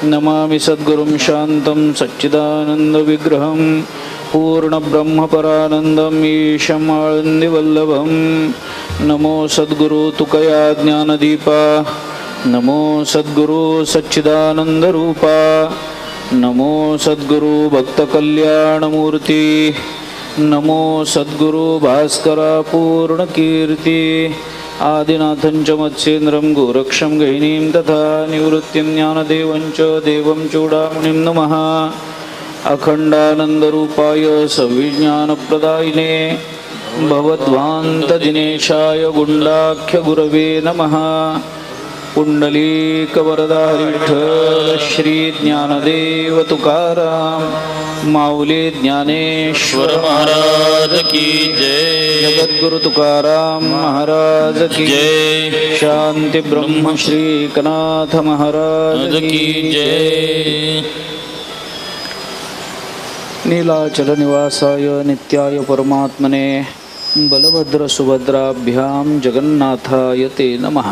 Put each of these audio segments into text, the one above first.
नमामि सद्गुरुं शान्तं सच्चिदानन्दविग्रहं पूर्णब्रह्मपरानन्दं ईशं आळन्दिवल्लभं। नमो सद्गुरु तुकया ज्ञानदीपा, नमो सद्गुरु सच्चिदानन्दरूपा, नमो सद्गुरु भक्तकल्याणमूर्ती, नमो सद्गुरु भास्करा पूर्णकीर्ती। आदिनाथं च मत्स्येन्द्रं गोरक्षं गहिनीं तथा निवृत्तिं ज्ञानदेवं च देवं चूडामणिं नमः। अखण्डानन्दरूपाय सविज्ञानप्रदायिने भवद्वान्तदिनेशाय गुण्डाख्यगुरवे नमः। पुंडलीकवरदा विठ्ठल श्री ज्ञानदेव तुकाराम माऊली ज्ञानेश्वर महाराज की जय। जगद्गुरु तुकाराम महाराज की जय। शांती ब्रह्म श्री एकनाथ महाराज की जय। नीलाचल निवासाय नित्याय परमात्मने बलभद्र सुभद्राभ्यां जगन्नाथाय ते नमः।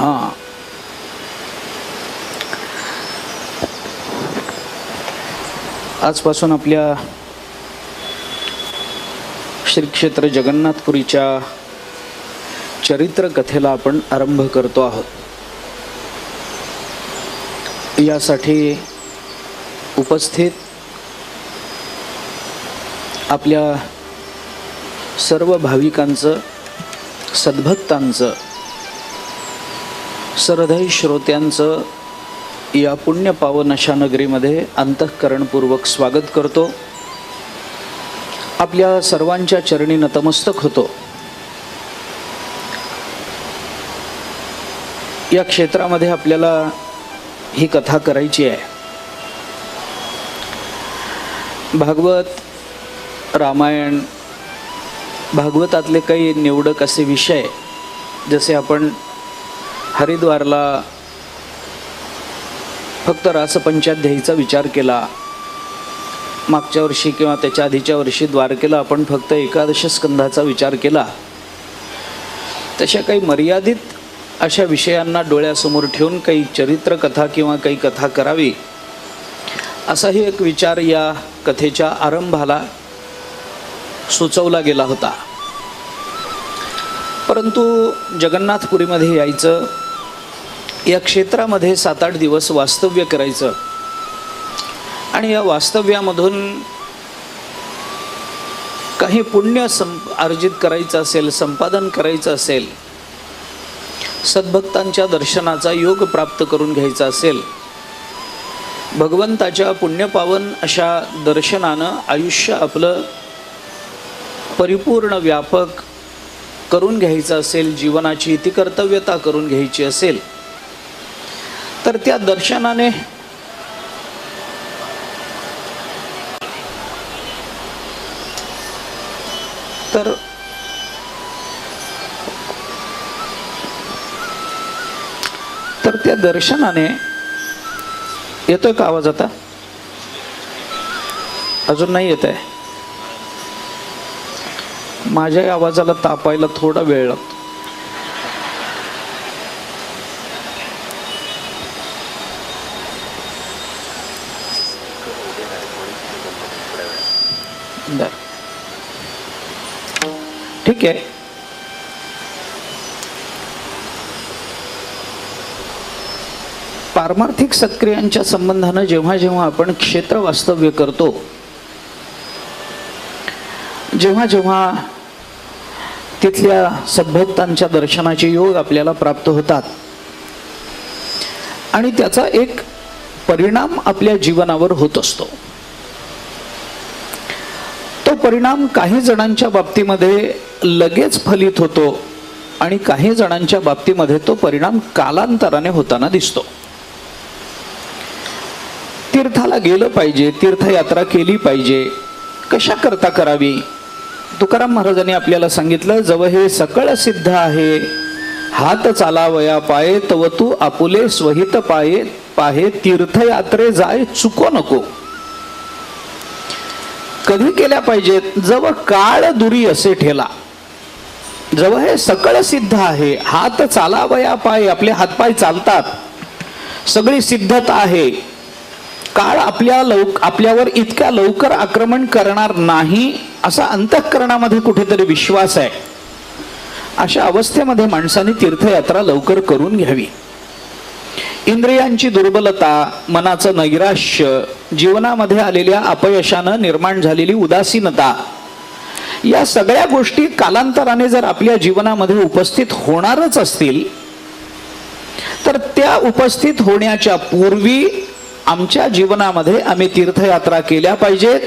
आजपासून आपल्या श्री क्षेत्र जगन्नाथपुरीच्या चरित्र कथेला आपण आरंभ करतो आहोत। यासाठी उपस्थित आपल्या सर्व भाविकांचं, सद्भक्तांचं, सरहृदय श्रोत्यांचं या पुण्य पावन अशा नगरीमध्ये अंतःकरणपूर्वक स्वागत करतो। आपल्या सर्वांच्या चरणी नतमस्तक होतो। या क्षेत्रामध्ये आपल्याला ही कथा करायची आहे। भागवत, रामायण, भागवतातले काही निवडक असे विषय, जसे आपण हरिद्वारला फक्त रासपंचाध्यायीचा विचार केला, मागच्या वर्षी किंवा त्याच्या आधीच्या वर्षी द्वारकेला आपण फक्त एकादश स्कंधाचा विचार केला, तशा काही मर्यादित अशा विषयांना डोळ्यासमोर ठेवून काही चरित्र कथा किंवा काही कथा करावी, असाही एक विचार या कथेच्या आरंभाला सुचवला गेला होता। परंतु जगन्नाथपुरीमध्ये यायचं, या क्षेत्रामध्ये 7-8 दिवस वास्तव्य करायचं आणि या वास्तव्यामधून काही पुण्य अर्जित करायचं असेल, संपादन करायचं असेल, सद्भक्तांच्या दर्शनाचा योग प्राप्त करून घ्यायचा असेल, भगवंताच्या पुण्यपावन अशा दर्शनानं आयुष्य आपलं परिपूर्ण व्यापक करून घ्यायचं असेल, जीवनाची इतिकर्तव्यता करून घ्यायची असेल, तर त्या दर्शनाने त्या दर्शनाने येतोय का आवाज? आता अजून नाही येत आहे? माझ्या आवाजाला तापायला थोडा वेळ लागतो। ठीक आहे। पारमार्थिक सत्क्रियांच्या संबंधानं जेव्हा जेव्हा आपण क्षेत्र वास्तव्य करतो, जेव्हा जेव्हा तिथल्या सद्भक्तांच्या दर्शनाचे योग आपल्याला प्राप्त होतात आणि त्याचा एक परिणाम आपल्या जीवनावर होत असतो, तो परिणाम काही जणांच्या बाबतीमध्ये लगेच फलित होतो आणि काही जणांच्या बाबतीमध्ये तो परिणाम कालांतराने होताना दिसतो। तीर्थाला गेलं पाहिजे, तीर्थयात्रा केली पाहिजे, कशा करता करावी? तुकाराम महाराजांनी आपल्याला सांगितलं, जव हे सकळ सिद्ध आहे, हात चालावया पाये, तव तू आपुले स्वहित पाये पाहे, तीर्थयात्रे जाय चुको नको। कधी केल्या पाहिजेत? जव काळ दुरी असे ठेला, जव हे सकळ सिद्ध आहे, हात चालावया पाय, आपले हातपाय चालतात, सगळी सिद्धता आहे, काळ आपल्यावर इतक्या लवकर आक्रमण करणार नाही असा अंतःकरणामध्ये कुठेतरी विश्वास आहे. अशा अवस्थेमध्ये माणसाने तीर्थयात्रा लवकर करून घ्यावी. इंद्रियांची दुर्बलता, मनाचं नैराश्य, जीवनामध्ये आलेल्या अपयशानं निर्माण झालेली उदासीनता, या सगळ्या गोष्टी कालांतराने जर आपल्या जीवनामध्ये उपस्थित होणारच असतील तर त्या उपस्थित होण्याच्या पूर्वी आमच्या जीवनामध्ये आम्ही तीर्थयात्रा केल्या पाहिजेत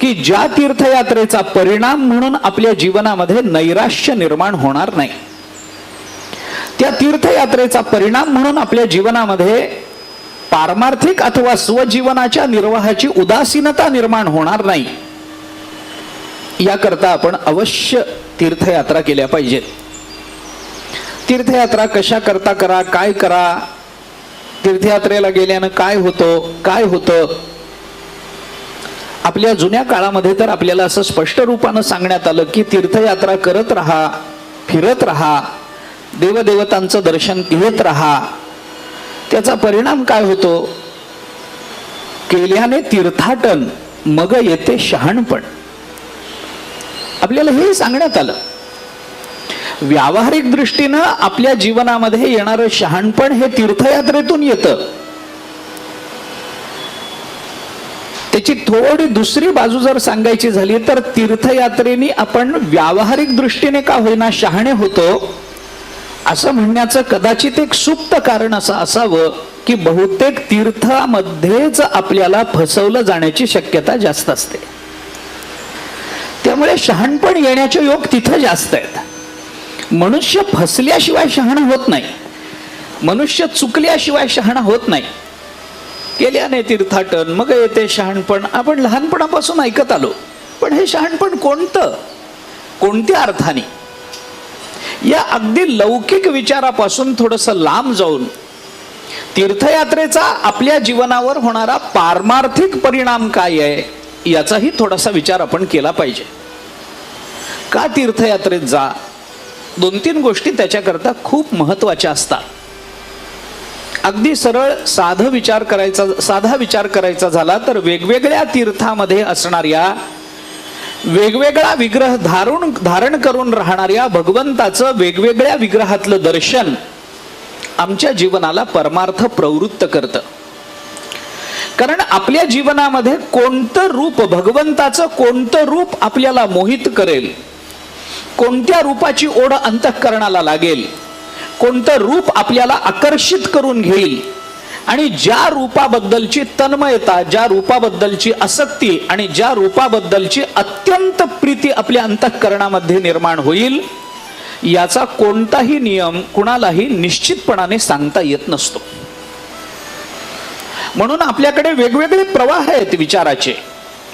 की ज्या तीर्थयात्रेचा परिणाम म्हणून आपल्या जीवनामध्ये नैराश्य निर्माण होणार नाही. त्या तीर्थयात्रेचा परिणाम म्हणून आपल्या जीवनामध्ये पारमार्थिक अथवा स्वजीवनाच्या निर्वाहाची उदासीनता निर्माण होणार नाही. याकरता आपण अवश्य तीर्थयात्रा केल्या पाहिजेत. तीर्थयात्रा कशा करता करा, काय करा, तीर्थयात्रेला गेल्यानं काय होतं. आपल्या जुन्या काळामध्ये तर आपल्याला असं स्पष्ट रूपानं सांगण्यात आलं की तीर्थयात्रा करत राहा, फिरत राहा, देवदेवतांचं दर्शन घेत राहा. त्याचा परिणाम काय होतो? केल्याने तीर्थाटन मग येते शहाणपण. आपल्याला हे सांगण्यात आलं. व्यावहारिक दृष्टीनं आपल्या जीवनामध्ये येणारं शहाणपण हे तीर्थयात्रेतून येतं. त्याची थोडी दुसरी बाजू जर सांगायची झाली तर तीर्थयात्रेने आपण व्यावहारिक दृष्टीने का होईना शहाणे होतो असं म्हणण्याचं कदाचित एक सुप्त कारण असं असावं की बहुतेक तीर्थामध्येच आपल्याला फसवलं जाण्याची शक्यता जास्त असते. त्यामुळे शहाणपण येण्याचे योग तिथं जास्त आहेत. मनुष्य फसल्याशिवाय शहाणा होत नाही, मनुष्य चुकल्याशिवाय शहाणा होत नाही. केल्याने तीर्थाटन मग येते शहाणपण आपण लहानपणापासून ऐकत आलो. पण हे शहाणपण कोणतं, कोणत्या अर्थाने? या अगदी लौकिक विचारापासून थोडंसं लांब जाऊन तीर्थयात्रेचा आपल्या जीवनावर होणारा पारमार्थिक परिणाम काय आहे याचाही थोडासा विचार आपण केला पाहिजे. का तीर्थयात्रेत जा? 2-3 गोष्टी त्याच्याकरता खूप महत्वाच्या असतात. अगदी सरळ साधा विचार करायचा झाला तर वेगवेगळ्या तीर्थामध्ये असणाऱ्या वेगवेगळा विग्रह धारण करून राहणाऱ्या भगवंताचं वेगवेगळ्या विग्रहातलं दर्शन आमच्या जीवनाला परमार्थ प्रवृत्त करतं. कारण आपल्या जीवनामध्ये कोणतं रूप, भगवंताचं कोणतं रूप आपल्याला मोहित करेल, कोणत्या रूपाची ओढ अंतःकरणाला लागेल, कोणतं रूप आपल्याला आकर्षित करून घेईल आणि ज्या रूपाबद्दलची तन्मयता, ज्या रूपाबद्दलची आसक्ती आणि ज्या रूपाबद्दलची अत्यंत प्रीती आपल्या अंतःकरणामध्ये निर्माण होईल याचा कोणताही नियम कुणालाही निश्चितपणाने सांगता येत नसतो. म्हणून आपल्याकडे वेगवेगळे प्रवाह आहेत विचाराचे,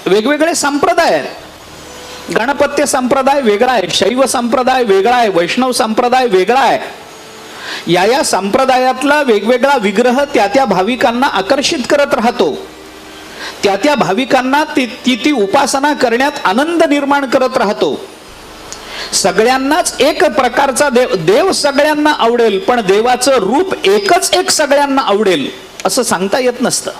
वेगवेगळे संप्रदाय आहेत. गणपत्य संप्रदाय वेगळा आहे, शैव संप्रदाय वेगळा आहे, वैष्णव संप्रदाय वेगळा आहे. या संप्रदायातला वेगवेगळा विग्रह त्या भाविकांना आकर्षित करत राहतो. त्या भाविकांना ती उपासना करण्यात आनंद निर्माण करत राहतो. सगळ्यांनाच एक प्रकारचा देव सगळ्यांना आवडेल पण देवाचं रूप एकच एक सगळ्यांना आवडेल असं सांगता येत नसतं.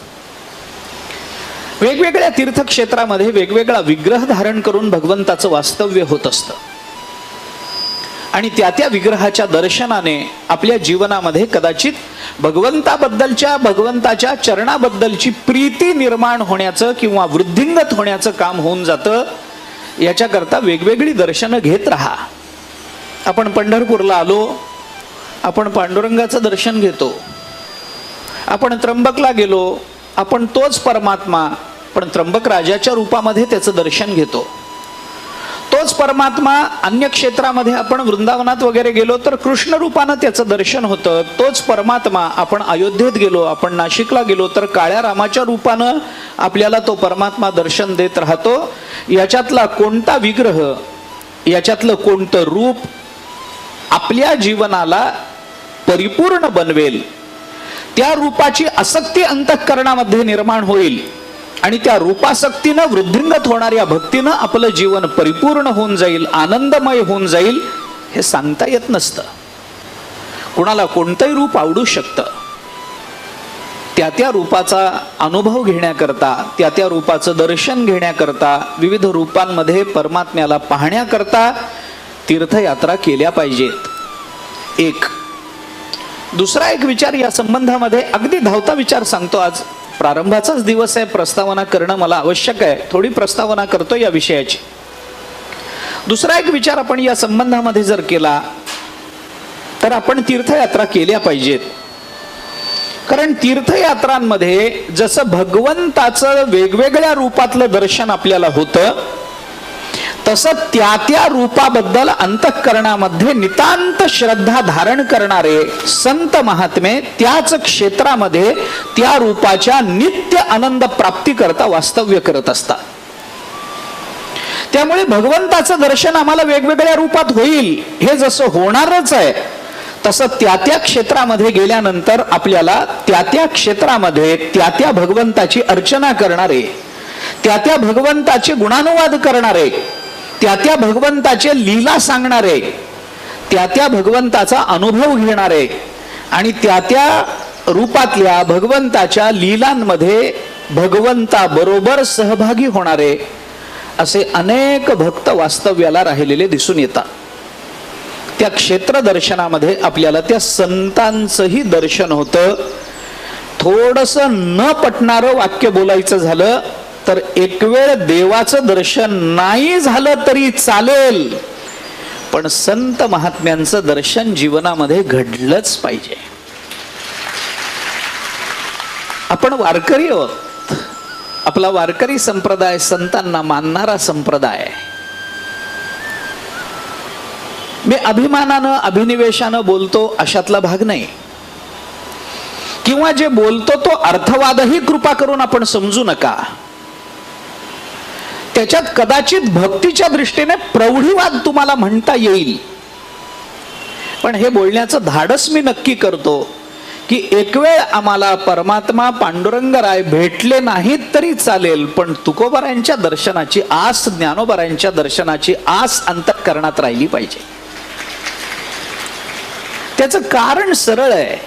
वेगवेगळ्या तीर्थक्षेत्रामध्ये वेगवेगळा विग्रह धारण करून भगवंताचं वास्तव्य होत असतं आणि त्या विग्रहाच्या दर्शनाने आपल्या जीवनामध्ये कदाचित भगवंताच्या चरणाबद्दलची प्रीती निर्माण होण्याचं किंवा वृद्धिंगत होण्याचं काम होऊन जातं. याच्याकरता वेगवेगळी दर्शनं घेत राहा. आपण पंढरपूरला आलो, आपण पांडुरंगाचं दर्शन घेतो. आपण त्र्यंबकला गेलो, आपण तोच परमात्मा पण त्र्यंबक राजाच्या रूपामध्ये त्याचं दर्शन घेतो. तोच परमात्मा अन्य क्षेत्रामध्ये आपण वृंदावनात वगैरे गेलो तर कृष्ण रूपानं त्याचं दर्शन होतं. तोच परमात्मा आपण अयोध्येत गेलो, आपण नाशिकला गेलो तर काळ्या रामाच्या रूपानं आपल्याला तो परमात्मा दर्शन देत राहतो. याच्यातला कोणता विग्रह, याच्यातलं कोणतं रूप आपल्या जीवनाला परिपूर्ण बनवेल, त्या रूपाची आसक्ती अंतःकरणामध्ये निर्माण होईल आणि त्या रूपासक्तीनं वृद्धिंगत होणाऱ्या भक्तीनं आपलं जीवन परिपूर्ण होऊन जाईल, आनंदमय होऊन जाईल, हे सांगता येत नसतं. कुणाला कोणतंही रूप आवडू शकतं. त्या त्या रूपाचा अनुभव घेण्याकरता, त्या त्या रूपाचं दर्शन घेण्याकरता, विविध रूपांमध्ये परमात्म्याला पाहण्याकरता तीर्थयात्रा केल्या पाहिजेत. एक. दुसरा एक विचार या संबंधामध्ये, अगदी धावता विचार सांगतो. आज प्रारंभाचाच दिवस आहे, प्रस्तावना करणं मला आवश्यक आहे. थोडी प्रस्तावना करतो या विषयाची. दुसरा एक विचार आपण या संबंधामध्ये जर केला तर आपण तीर्थयात्रा केल्या पाहिजेत. कारण तीर्थयात्रांमध्ये जसं भगवंताचं वेगवेगळ्या रूपातलं दर्शन आपल्याला होतं, तसं त्या त्या रूपाबद्दल अंतःकरणामध्ये नितांत श्रद्धा धारण करणारे संत महात्मे त्याच क्षेत्रामध्ये त्या रूपाच्या नित्य आनंद प्राप्ती करता वास्तव्य करत असतात. त्यामुळे भगवंताचं दर्शन आम्हाला वेगवेगळ्या रूपात होईल, हे जसं होणारच आहे, तसं त्या त्या क्षेत्रामध्ये गेल्यानंतर आपल्याला त्या त्या क्षेत्रामध्ये त्या त्या भगवंताची अर्चना करणारे, त्या त्या भगवंताचे गुणानुवाद करणारे, त्या त्या भगवंताचे लीला सांगणारे, त्या त्या भगवंताचा अनुभव घेणारे आणि त्या त्या रूपातल्या भगवंताच्या लीलांमध्ये भगवंताबरोबर सहभागी होणारे असे अनेक भक्त वास्तव्याला राहिलेले दिसून येतात. त्या क्षेत्र दर्शनामध्ये आपल्याला त्या संतांचंही दर्शन होतं. थोडंसं न पटणारं वाक्य बोलायचं झालं तर एक वेळ देवाचं दर्शन नाही झालं तरी चालेल, पण संत महात्म्यांचं दर्शन जीवनामध्ये घडलंच पाहिजे. आपण वारकरी आहोत. आपला वारकरी संप्रदाय संतांना मानणारा संप्रदाय आहे. मी अभिमानानं अभिनिवेशानं बोलतो अशातला भाग नाही, किंवा जे बोलतो तो अर्थवादही कृपा करून आपण समजू नका. त्याच्यात कदाचित भक्तीच्या दृष्टीने प्रौढीवाद तुम्हाला म्हणता येईल, पण हे बोलण्याचं धाडस मी नक्की करतो की एक वेळ आम्हाला परमात्मा पांडुरंगराय भेटले नाहीत तरी चालेल, पण तुकोबारायांच्या दर्शनाची आस, ज्ञानोबारायांच्या दर्शनाची आस अंतःकरणात राहिली पाहिजे. त्याचं कारण सरळ आहे.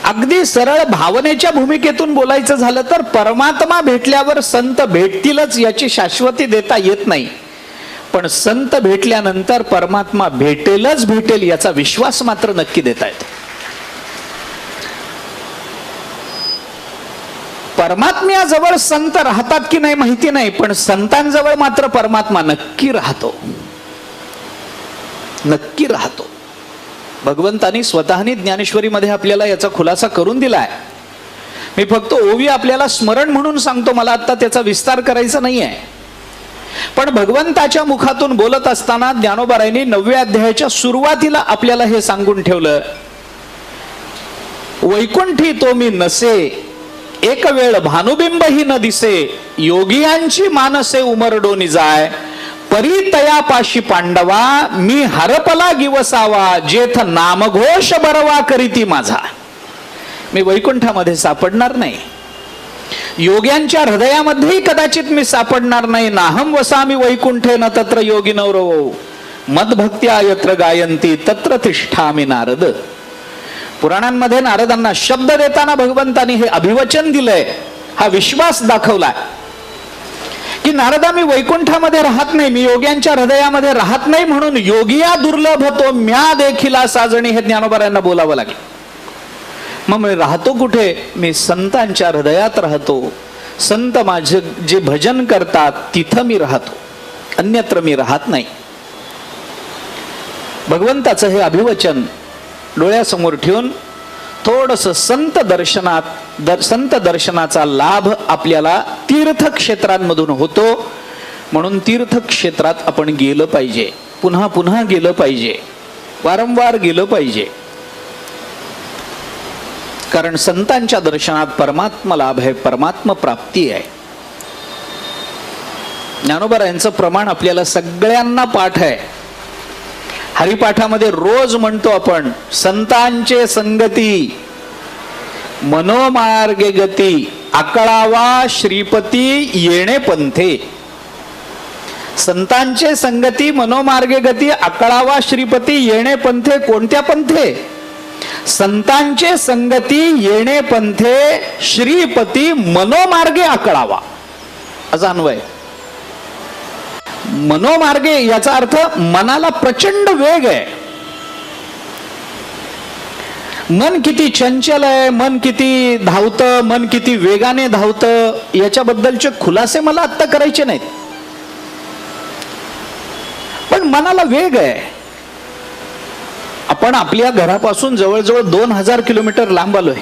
अगदी सरळ भावनेच्या भूमिकेतून बोलायचं झालं तर परमात्मा भेटल्यावर संत भेटतीलच याची शाश्वती देता येत नाही, पण संत भेटल्यानंतर परमात्मा भेटेलच भेटेल याचा विश्वास मात्र नक्की देता येतो. परमात्म्याजवळ संत राहतात की नाही माहिती नाही, पण संतांजवळ मात्र परमात्मा नक्की राहतो, नक्की राहतो. भगवंतानी स्वतःनी ज्ञानेश्वरीमध्ये आपल्याला याचा खुलासा करून दिलाय. मी फक्त ओवी आपल्याला स्मरण म्हणून सांगतो, मला आता त्याचा विस्तार करायचा नाहीये. पण भगवंताच्या मुखातून बोलत असताना ज्ञानोबारायांनी 9व्या अध्यायाच्या सुरुवातीला आपल्याला हे सांगून ठेवलं, वैकुंठी तो मी नसे, एक वेळ भानुबिंबही न दिसे, योगियांची मानसे उमरडोनी जाय, परी तयापाशी पांडवा, मी हरपला गिवसावा, जेथ नामघोष बरवा करीती माझा. मी वैकुंठामध्ये सापडणार नाही, योग्यांच्या हृदयामध्येही कदाचित मी सापडणार नाही. नाहम वसामी वैकुंठे न तत्र योगिनौरवो, मदभक्त्या यत्र गायंती तत्र तिष्ठामि नारद. पुराणांमध्ये नारदांना शब्द देताना भगवंतानी हे अभिवचन दिलंय, हा विश्वास दाखवलाय की नारदा मी वैकुंठामध्ये राहत नाही, मी योग्यांच्या हृदयामध्ये राहत नाही, म्हणून योगिया दुर्लभ तो म्या देखिला साजणी हे ज्ञानोबारायांना बोलावं लागेल. मग मी राहतो कुठे? मी संतांच्या हृदयात राहतो. संत माझे जे भजन करतात तिथं मी राहतो, अन्यत्र मी राहत नाही. भगवंताचं हे अभिवचन डोळ्यासमोर ठेवून थोडस संत दर्शनाचा लाभ आपल्याला तीर्थक्षेत्रांमधून होतो. म्हणून तीर्थक्षेत्रात आपण गेलं पाहिजे, पुन्हा पुन्हा गेलं पाहिजे, वारंवार गेलं पाहिजे. कारण संतांच्या दर्शनात परमात्मा लाभ आहे, परमात्मा प्राप्ती आहे. ज्ञानोबारायांचं प्रमाण आपल्याला सगळ्यांना पाठ आहे. हरिपाठामध्ये रोज म्हणतो आपण, संतांचे संगती मनोमार्गे गती, आकळावा श्रीपती येणे पंथे. संतांचे संगती मनोमार्गे गती, आकळावा श्रीपती येणे पंथे. कोणत्या पंथे? संतांचे संगती येणे पंथे श्रीपती मनोमार्गे आकळावा, असा अन्वय. मनोमार्गे याचा अर्थ मनाला प्रचंड वेग आहे. मन किती चंचल आहे, मन किती धावतं, मन किती वेगाने धावतं, याच्याबद्दलचे खुलासे मला आत्ता करायचे नाहीत. पण मनाला वेग आहे. आपण आपल्या घरापासून जवळजवळ 2000 किलोमीटर लांब आलोय.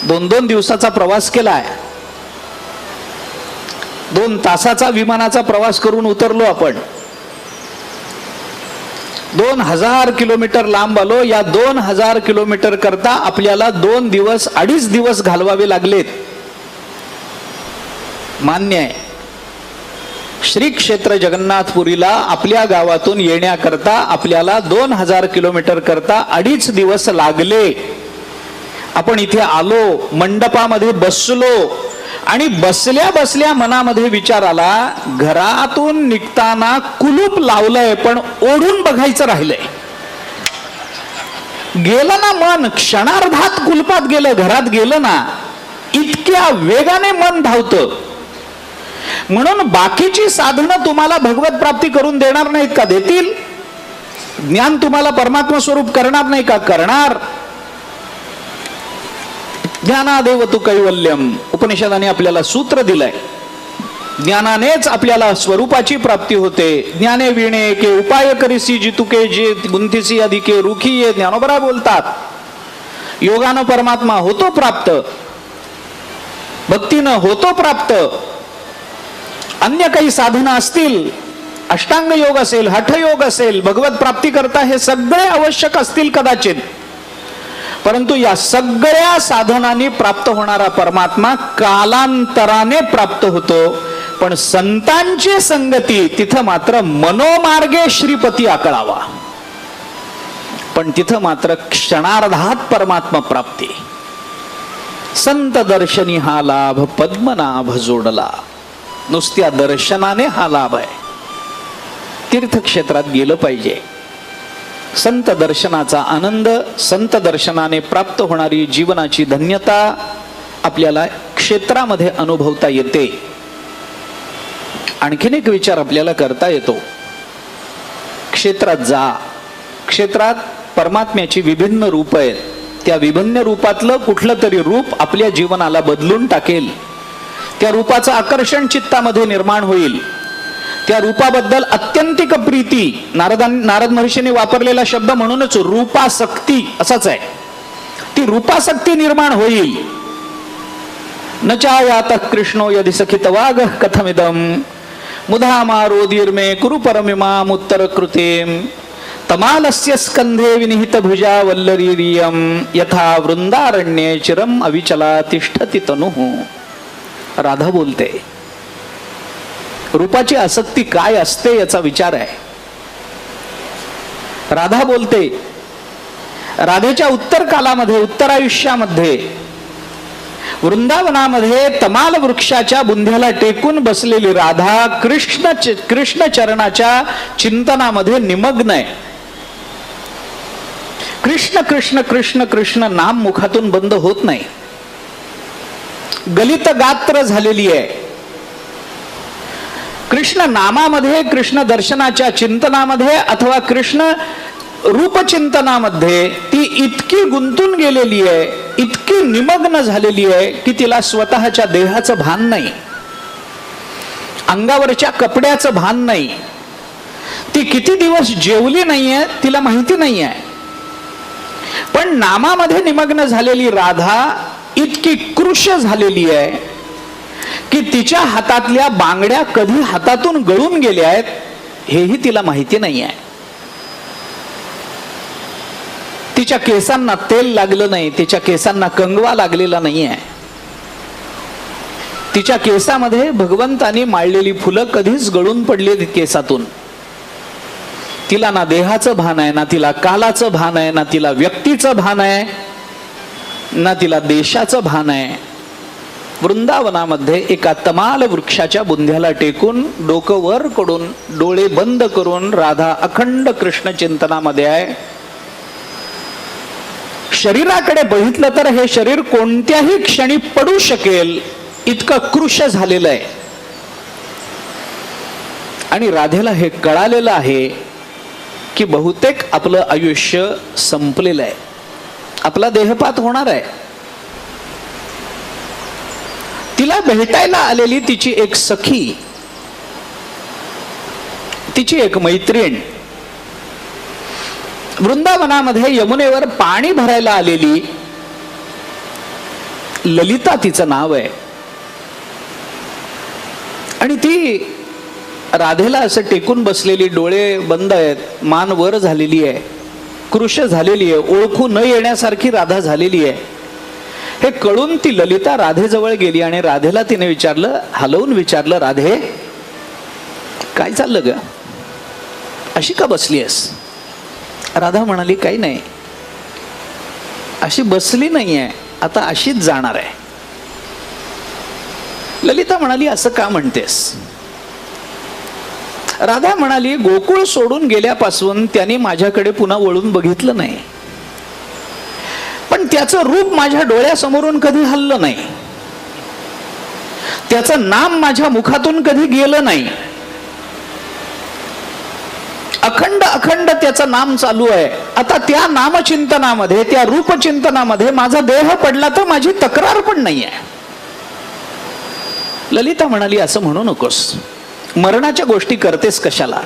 2-2 दिवसाचा प्रवास केलाय. 2 तासाचा विमानाचा प्रवास करून उतरलो आपण. 2000 किलोमीटर लांब आलो. या 2000 किलोमीटर करता आपल्याला 2 दिवस 2.5 दिवस घालवावे लागलेत. मान्य आहे. श्री क्षेत्र जगन्नाथपुरीला आपल्या गावातून येण्याकरता आपल्याला 2000 किलोमीटर करता 2.5 दिवस लागले. आपण इथे आलो, मंडपामध्ये बसलो आणि बसल्या बसल्या मनामध्ये विचार आला, घरातून निघताना कुलूप लावलंय पण ओढून बघायचं राहिलंय. गेलं ना मन, क्षणार्धात कुलपात गेलं, घरात गेलं ना, इतक्या वेगाने मन धावतं. म्हणून बाकीची साधनं तुम्हाला भगवत प्राप्ती करून देणार नाहीत का? देतील. ज्ञान तुम्हाला परमात्मा स्वरूप करणार नाही का? करणार. ज्ञानादेव तू कैवल्यम, उपनिषदाने आपल्याला सूत्र दिलंय. ज्ञानानेच आपल्याला स्वरूपाची प्राप्ती होते. ज्ञाने विणे के उपाय करीसी जितुके जे गुंथिसी अधिके रुखी ये, ज्ञानोबरा बोलतात. योगानं परमात्मा होतो प्राप्त, भक्तीनं होतो प्राप्त. अन्य काही साधना असतील, अष्टांग योग असेल, हठयोग असेल, भगवत प्राप्ती करता हे सगळे आवश्यक असतील कदाचित, परंतु या सगळ्या साधनांनी प्राप्त होणारा परमात्मा कालांतराने प्राप्त होतो. पण संतांची संगती तिथं मात्र मनोमार्गे श्रीपती आकळावा. पण तिथं मात्र क्षणार्धात परमात्मा प्राप्ती. संत दर्शनी हा लाभ पद्मनाभ जोडला. नुसत्या दर्शनाने हा लाभ आहे. तीर्थक्षेत्रात गेलं पाहिजे. संत दर्शनाचा आनंद, संत दर्शनाने प्राप्त होणारी जीवनाची धन्यता आपल्याला क्षेत्रामध्ये अनुभवता येते. आणखीन एक विचार आपल्याला करता येतो. क्षेत्रात जा. क्षेत्रात परमात्म्याची विभिन्न रूप आहेत. त्या विभिन्न रूपातलं कुठलं तरी रूप आपल्या जीवनाला बदलून टाकेल. त्या रूपाचं आकर्षण चित्तामध्ये निर्माण होईल. त्या रूपाबद्दल अत्यंतिक प्रीती, नारद महर्षीने वापरलेला शब्द म्हणूनच रूपासक्ती असाच आहे. ती रूपासक्ती निर्माण होईल. न चायात कृष्णो यदि सखित वाग कथमिदम मुधा मारोदीर्मे कुरु परमिमाम उत्तर कृतेम तमालस्य स्कंधे विनिहित भुजा वल्लरीरियम यथा वृंदारण्ये चिरम अविचला तिष्ठति तनुः. राधा बोलते. रूपाची आसक्ती काय असते याचा विचार आहे. राधा बोलते. राधेच्या उत्तर कालामध्ये, उत्तरायुष्यामध्ये वृंदावनामध्ये तमाल वृक्षाच्या बुंध्याला टेकून बसलेली राधा कृष्ण चरणाच्या चिंतनामध्ये निमग्न आहे. कृष्ण कृष्ण कृष्ण कृष्ण नाम मुखातून बंद होत नाही. गलित गात्र झालेली आहे. कृष्ण नामामध्ये, कृष्ण दर्शनाच्या चिंतनामध्ये अथवा कृष्ण रूपचिंतनामध्ये ती इतकी गुंतून गेलेली आहे, इतकी निमग्न झालेली आहे की तिला स्वतःच्या देहाचं भान नाही, अंगावरच्या कपड्याचं भान नाही. ती किती दिवस जेवली नाहीये तिला माहिती नाहीये. पण नामामध्ये निमग्न झालेली राधा इतकी कृश झालेली आहे की तिच्या हातातल्या बांगड्या कधी हातातून गळून गेल्या आहेत हेही तिला माहिती नाही आहे. तिच्या केसांना तेल लागलं नाही, तिच्या केसांना कंगवा लागलेला नाही आहे. तिच्या केसामध्ये भगवंतानी माळलेली फुलं कधीच गळून पडली केसातून. तिला ना देहाचं भान आहे, ना तिला कालाचं भान आहे, ना तिला व्यक्तीचं भान आहे, ना तिला देशाचं भान आहे. वृंदावनामध्ये एका तमाल वृक्षाच्या बुंध्याला टेकून डोकं वर करून डोळे बंद करून राधा अखंड कृष्ण चिंतनामध्ये आहे. शरीराकडे बघितलं तर हे शरीर कोणत्याही क्षणी पडू शकेल इतकं कृश झालेलं आहे. आणि राधेला हे कळालेलं आहे की बहुतेक आपलं आयुष्य संपलेलं आहे, आपला देहपात होणार आहे. तिला भेटायला आलेली तिची एक सखी, तिची एक मैत्रीण, वृंदावनामध्ये यमुनेवर पाणी भरायला आलेली ललिता तिचं नाव आहे. आणि ती राधेला असं टेकून बसलेली, डोळे बंद आहेत, मान वर झालेली आहे, कृश झालेली आहे, ओळखू न येण्यासारखी राधा झालेली आहे. हे कळून ती ललिता राधेजवळ गेली आणि राधेला तिने विचारलं, हलवून विचारलं, राधे काय चाललं ग, अशी का बसलीयस? राधा म्हणाली, काही नाही, अशी बसली नाहीये, आता अशीच जाणार आहे. ललिता म्हणाली, असं का म्हणतेस? राधा म्हणाली, गोकुळ सोडून गेल्यापासून त्याने माझ्याकडे पुन्हा वळून बघितलं नाही, पण त्याचं रूप माझ्या डोळ्यासमोरून कधी हललं नाही, त्याचं नाम माझ्या मुखातून कधी गेलं नाही. अखंड अखंड त्याचं नाम चालू आहे. आता त्या नामचिंतनामध्ये, त्या रूपचिंतनामध्ये माझा देह पडला तर माझी तक्रार पण नाही आहे. ललिता म्हणाली, असं म्हणू नकोस, मरणाच्या गोष्टी करतेस कशाला?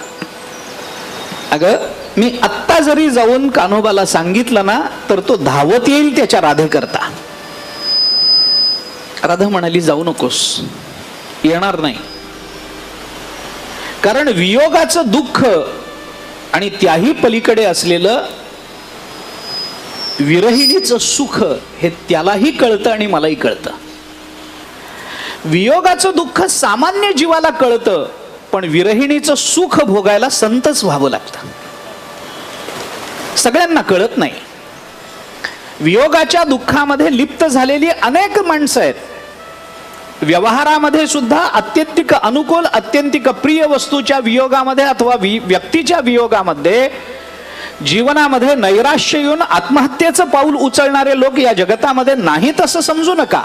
अगं, मी आत्ता जरी जाऊन कान्होबाला सांगितलं ना तर तो धावत येईल त्याच्या राधे करता. राधा म्हणाली, जाऊ नकोस, येणार नाही, कारण वियोगाचं दुःख आणि त्याही पलीकडे असलेलं विरहिणीचं सुख हे त्यालाही कळतं आणि मलाही कळतं. वियोगाचं दुःख सामान्य जीवाला कळतं, पण विरहिणीचं सुख भोगायला संतच व्हावं लागतं, सगळ्यांना कळत नाही. वियोगाच्या दुःखामध्ये लिप्त झालेली अनेक माणसं आहेत. व्यवहारामध्ये सुद्धा अत्यंतिक अनुकूल, अत्यंतिक प्रिय वस्तूच्या वियोगामध्ये अथवा व्यक्तीच्या वियोगामध्ये जीवनामध्ये नैराश्य येऊन आत्महत्येचं पाऊल उचलणारे लोक या जगतामध्ये नाहीत असं समजू नका.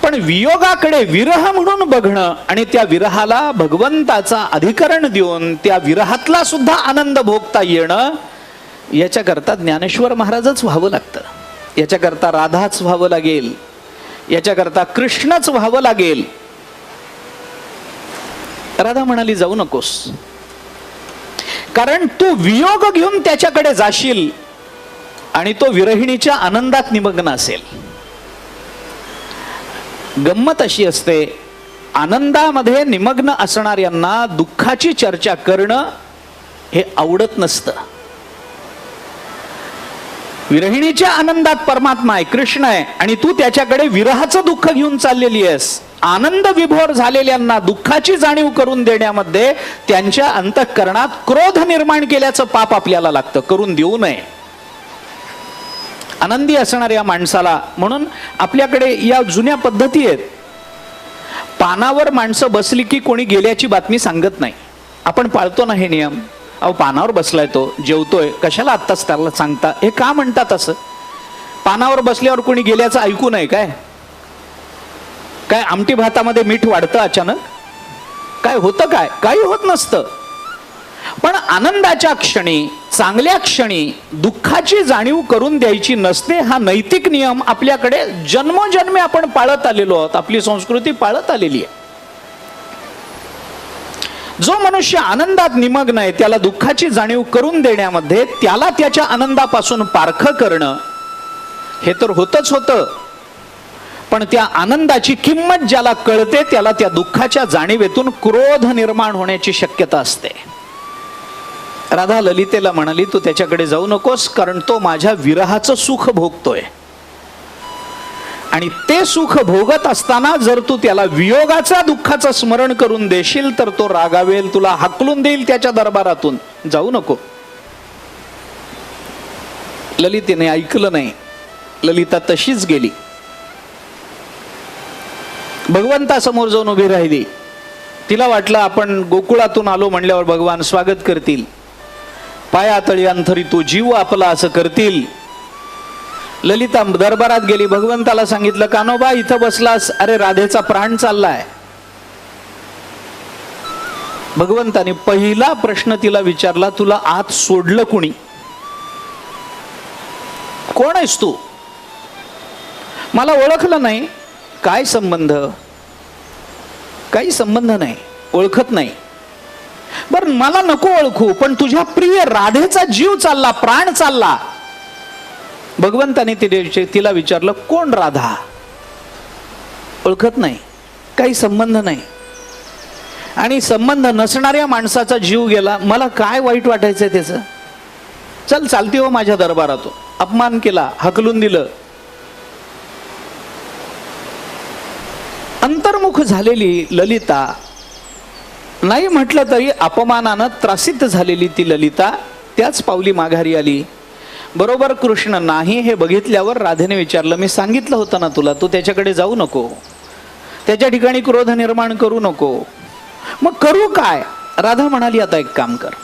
पण वियोगाकडे विरह म्हणून बघणं आणि त्या विरहाला भगवंताचा अधिकरण देऊन त्या विरहातला सुद्धा आनंद भोगता येणं, याच्याकरता ज्ञानेश्वर महाराजच व्हावं लागतं, याच्याकरता राधाच व्हावं लागेल, याच्याकरता कृष्णच व्हावं लागेल. राधा म्हणाली, जाऊ नकोस, कारण तू वियोग घेऊन त्याच्याकडे जाशील आणि तो विरहिणीच्या आनंदात निमग्न असेल. गंमत अशी असते, आनंदामध्ये निमग्न असणाऱ्यांना दुःखाची चर्चा करणं हे आवडत नसतं. विरहिणीच्या आनंदात परमात्मा आहे, कृष्ण आहे, आणि तू त्याच्याकडे विरहाचं दुःख घेऊन चाललेली आहेस. आनंद विभोर झालेल्यांना दुःखाची जाणीव करून देण्यामध्ये त्यांच्या अंतःकरणात क्रोध निर्माण केल्याचं पाप आपल्याला लागतं, करून देऊ नये. आनंदी असणाऱ्या माणसाला, म्हणून आपल्याकडे या जुन्या पद्धती आहेत. पानावर माणसं बसली की कोणी गेल्याची बातमी सांगत नाही. आपण पाळतो ना हे नियम. अहो, पानावर बसलाय तो, जेवतोय, कशाला आत्ताच त्याला सांगता? हे का म्हणतात असं? पानावर बसल्यावर कोणी गेल्याचं ऐकू नये काय? काय आमटी भातामध्ये मीठ वाढतं अचानक? काय होतं? काय काही होत नसतं. पण आनंदाच्या क्षणी, चांगल्या क्षणी दुःखाची जाणीव करून द्यायची नसते. हा नैतिक नियम आपल्याकडे जन्मोजन्मी आपण पाळत आलेलो आहोत, आपली संस्कृती पाळत आलेली आहे. जो मनुष्य आनंदात निमग्न आहे त्याला दुःखाची जाणीव करून देण्यामध्ये, त्याला त्याच्या आनंदापासून पारखं करणं हे तर होतच होतं. पण त्या आनंदाची किंमत ज्याला कळते त्याला त्या दुःखाच्या जाणीवेतून क्रोध निर्माण होण्याची शक्यता असते. राधा ललितेला म्हणाली, तू त्याच्याकडे जाऊ नकोस, कारण तो माझ्या विरहाचं सुख भोगतोय, आणि ते सुख भोगत असताना जर तू त्याला वियोगाच्या दुःखाचं स्मरण करून देशील तर तो रागावेल, तुला हाकलून देईल त्याच्या दरबारातून. जाऊ नको. ललितेने ऐकलं नाही. ललिता तशीच गेली, भगवंतासमोर जाऊन उभी राहिली. तिला वाटलं आपण गोकुळातून आलो म्हणल्यावर भगवान स्वागत करतील. पायातळी अंथरी तो जीव आपला असं करतील. ललिता दरबारात गेली, भगवंताला सांगितलं, कान्होबा इथं बसलास, अरे राधेचा प्राण चाललाय. भगवंताने पहिला प्रश्न तिला विचारला, तुला आत सोडलं कुणी? कोण आहेस तू? मला ओळखलं नाही. काय संबंध? काही संबंध नाही, ओळखत नाही. बर मला नको ओळखू, पण तुझ्या प्रिय राधेचा जीव चालला, प्राण चालला. भगवंताने तिला विचारलं, कोण राधा? ओळखत नाही, काही संबंध नाही. आणि संबंध नसणाऱ्या माणसाचा जीव गेला, मला काय वाईट वाटायचंय त्याचं? चल चालती हो माझ्या दरबारात. अपमान केला, हकलून दिलं. अंतर्मुख झालेली ललिता, नाही म्हटलं तरी अपमानानं त्रासित झालेली ती ललिता त्याच पावली माघारी आली. बरोबर कृष्ण नाही हे बघितल्यावर राधेने विचारलं, मी सांगितलं होतं ना तुला, तू त्याच्याकडे जाऊ नको, त्याच्या ठिकाणी क्रोध निर्माण करू नको. मग करू काय? राधा म्हणाली, आता एक काम कर,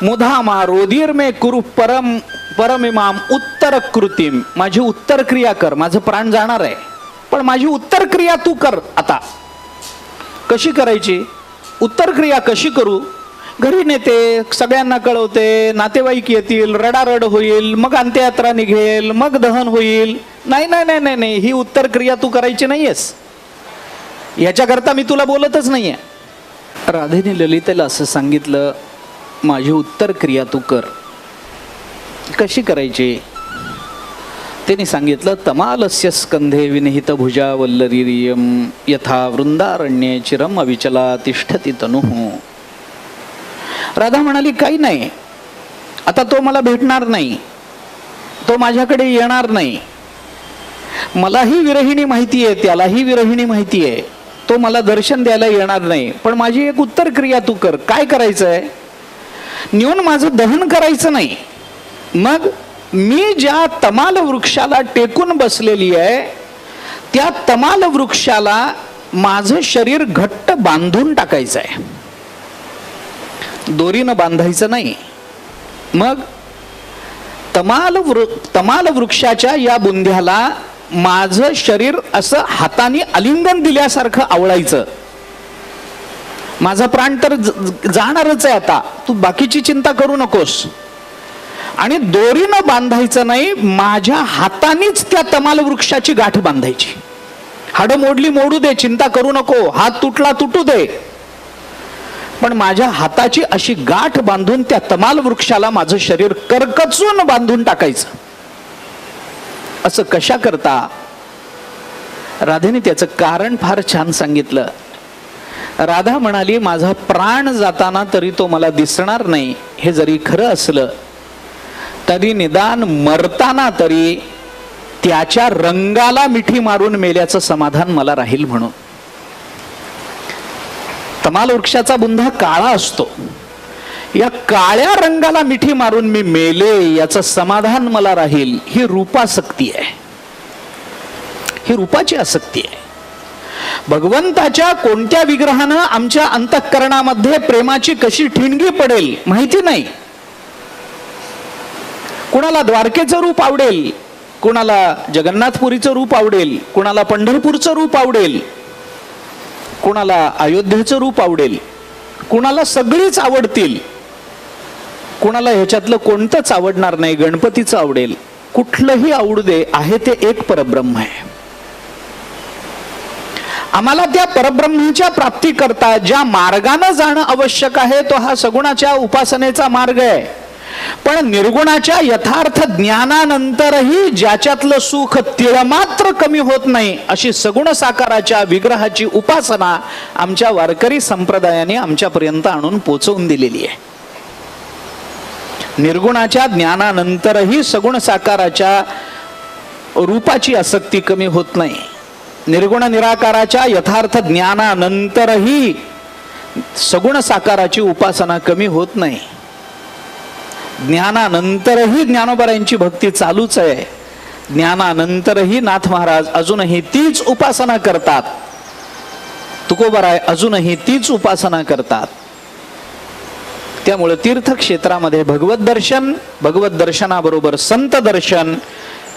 मुधा रोधीर मे कुरु परमिमाम उत्तर कृतीम. माझी उत्तर क्रिया कर. माझं प्राण जाणार आहे, पण माझी उत्तर क्रिया तू कर. आता कशी करायची? उत्तर क्रिया कशी करू? घरी नेते, सगळ्यांना कळवते, नातेवाईक येतील, रडारड होईल, मग अंत्ययात्रा निघेल, मग दहन होईल. नाही नाही नाही नाही नाही, ही उत्तर क्रिया तू करायची नाहीयेस. याच्याकरता मी तुला बोलतच नाहीये. राधेने ललितेला असं सांगितलं, माझी उत्तर क्रिया तू कर. कशी करायची? त्यांनी सांगितलं, तमालस्य स्कंधे विनिहित भुजा वल्लरीरियम यथा वृंदारण्ये चिरम अविचला तिष्ठती तनुः. राधा म्हणाली, काही नाही, आता तो मला भेटणार नाही, तो माझ्याकडे येणार नाही. मलाही विरहिणी माहिती आहे, त्यालाही विरहिणी माहिती आहे, तो मला दर्शन द्यायला येणार नाही. पण माझी एक उत्तर क्रिया तू कर. काय करायचंय? नेऊन माझं दहन करायचं नाही. मग मी ज्या तमाल वृक्षाला टेकून बसलेली आहे, त्या तमाल वृक्षाला माझं शरीर घट्ट बांधून टाकायचं आहे, दोरीनं बांधायचं नाही. मग तमाल वृक्षाच्या या बुंध्याला माझं शरीर असं हाताने आलिंगन दिल्यासारखं आवळायचं. माझा प्राण तर जाणारच आहे, आता तू बाकीची चिंता करू नकोस. आणि दोरीनं बांधायचं नाही, माझ्या हातानेच त्या तमाल वृक्षाची गाठ बांधायची. हाडं मोडली मोडू दे, चिंता करू नको, हात तुटला तुटू दे, पण माझ्या हाताची अशी गाठ बांधून त्या तमाल वृक्षाला माझं शरीर करकचून बांधून टाकायचं. असं कशा करता? राधेने त्याचं कारण फार छान सांगितलं. राधा म्हणाली, माझा प्राण जाताना तरी तो मला दिसणार नाही, हे जरी खरं असलं तरी निदान मरताना तरी त्याच्या रंगाला मिठी मारून मेल्याचं समाधान मला राहील. म्हणून तमाल वृक्षाचा बुंधा काळा असतो, या काळ्या रंगाला मिठी मारून मी मेले याचं समाधान मला राहील. ही रूपासक्ती आहे, ही रूपाची आसक्ती आहे. भगवंताच्या कोणत्या विग्रहानं आमच्या अंतःकरणामध्ये प्रेमाची कशी ठिणगी पडेल माहिती नाही. कुणाला द्वारकेचं रूप आवडेल, कुणाला जगन्नाथपुरीचं रूप आवडेल, कुणाला पंढरपूरचं रूप आवडेल, कुणाला अयोध्येचं रूप आवडेल, कुणाला सगळीच आवडतील, कुणाला ह्याच्यातलं कोणतंच आवडणार नाही, गणपतीचं आवडेल. कुठलंही आवडू दे, आहे ते एक परब्रह्म आहे. आम्हाला त्या परब्रह्माच्या प्राप्ती करता ज्या मार्गाने जाणं आवश्यक आहे तो हा सगुणाच्या उपासनेचा मार्ग आहे. पण निर्गुणाच्या यथार्थ ज्ञानानंतरही ज्याच्यातलं सुख तिळमात्र कमी होत नाही अशी सगुण साकाराच्या विग्रहाची उपासना आमच्या वारकरी संप्रदायाने आमच्यापर्यंत आणून पोचवून दिलेली आहे. निर्गुणाच्या ज्ञानानंतरही सगुण साकाराच्या रूपाची आसक्ती कमी होत नाही. निर्गुण निराकाराच्या यथार्थ ज्ञानानंतरही सगुण साकाराची उपासना कमी होत नाही. ज्ञानानंतरही ज्ञानोबारायांची भक्ती चालूच आहे. ज्ञानानंतरही नाथ महाराज अजूनही तीच उपासना करतात. तुकोबाराय अजूनही तीच उपासना करतात. त्यामुळे तीर्थक्षेत्रामध्ये भगवत दर्शनाबरोबर संत दर्शन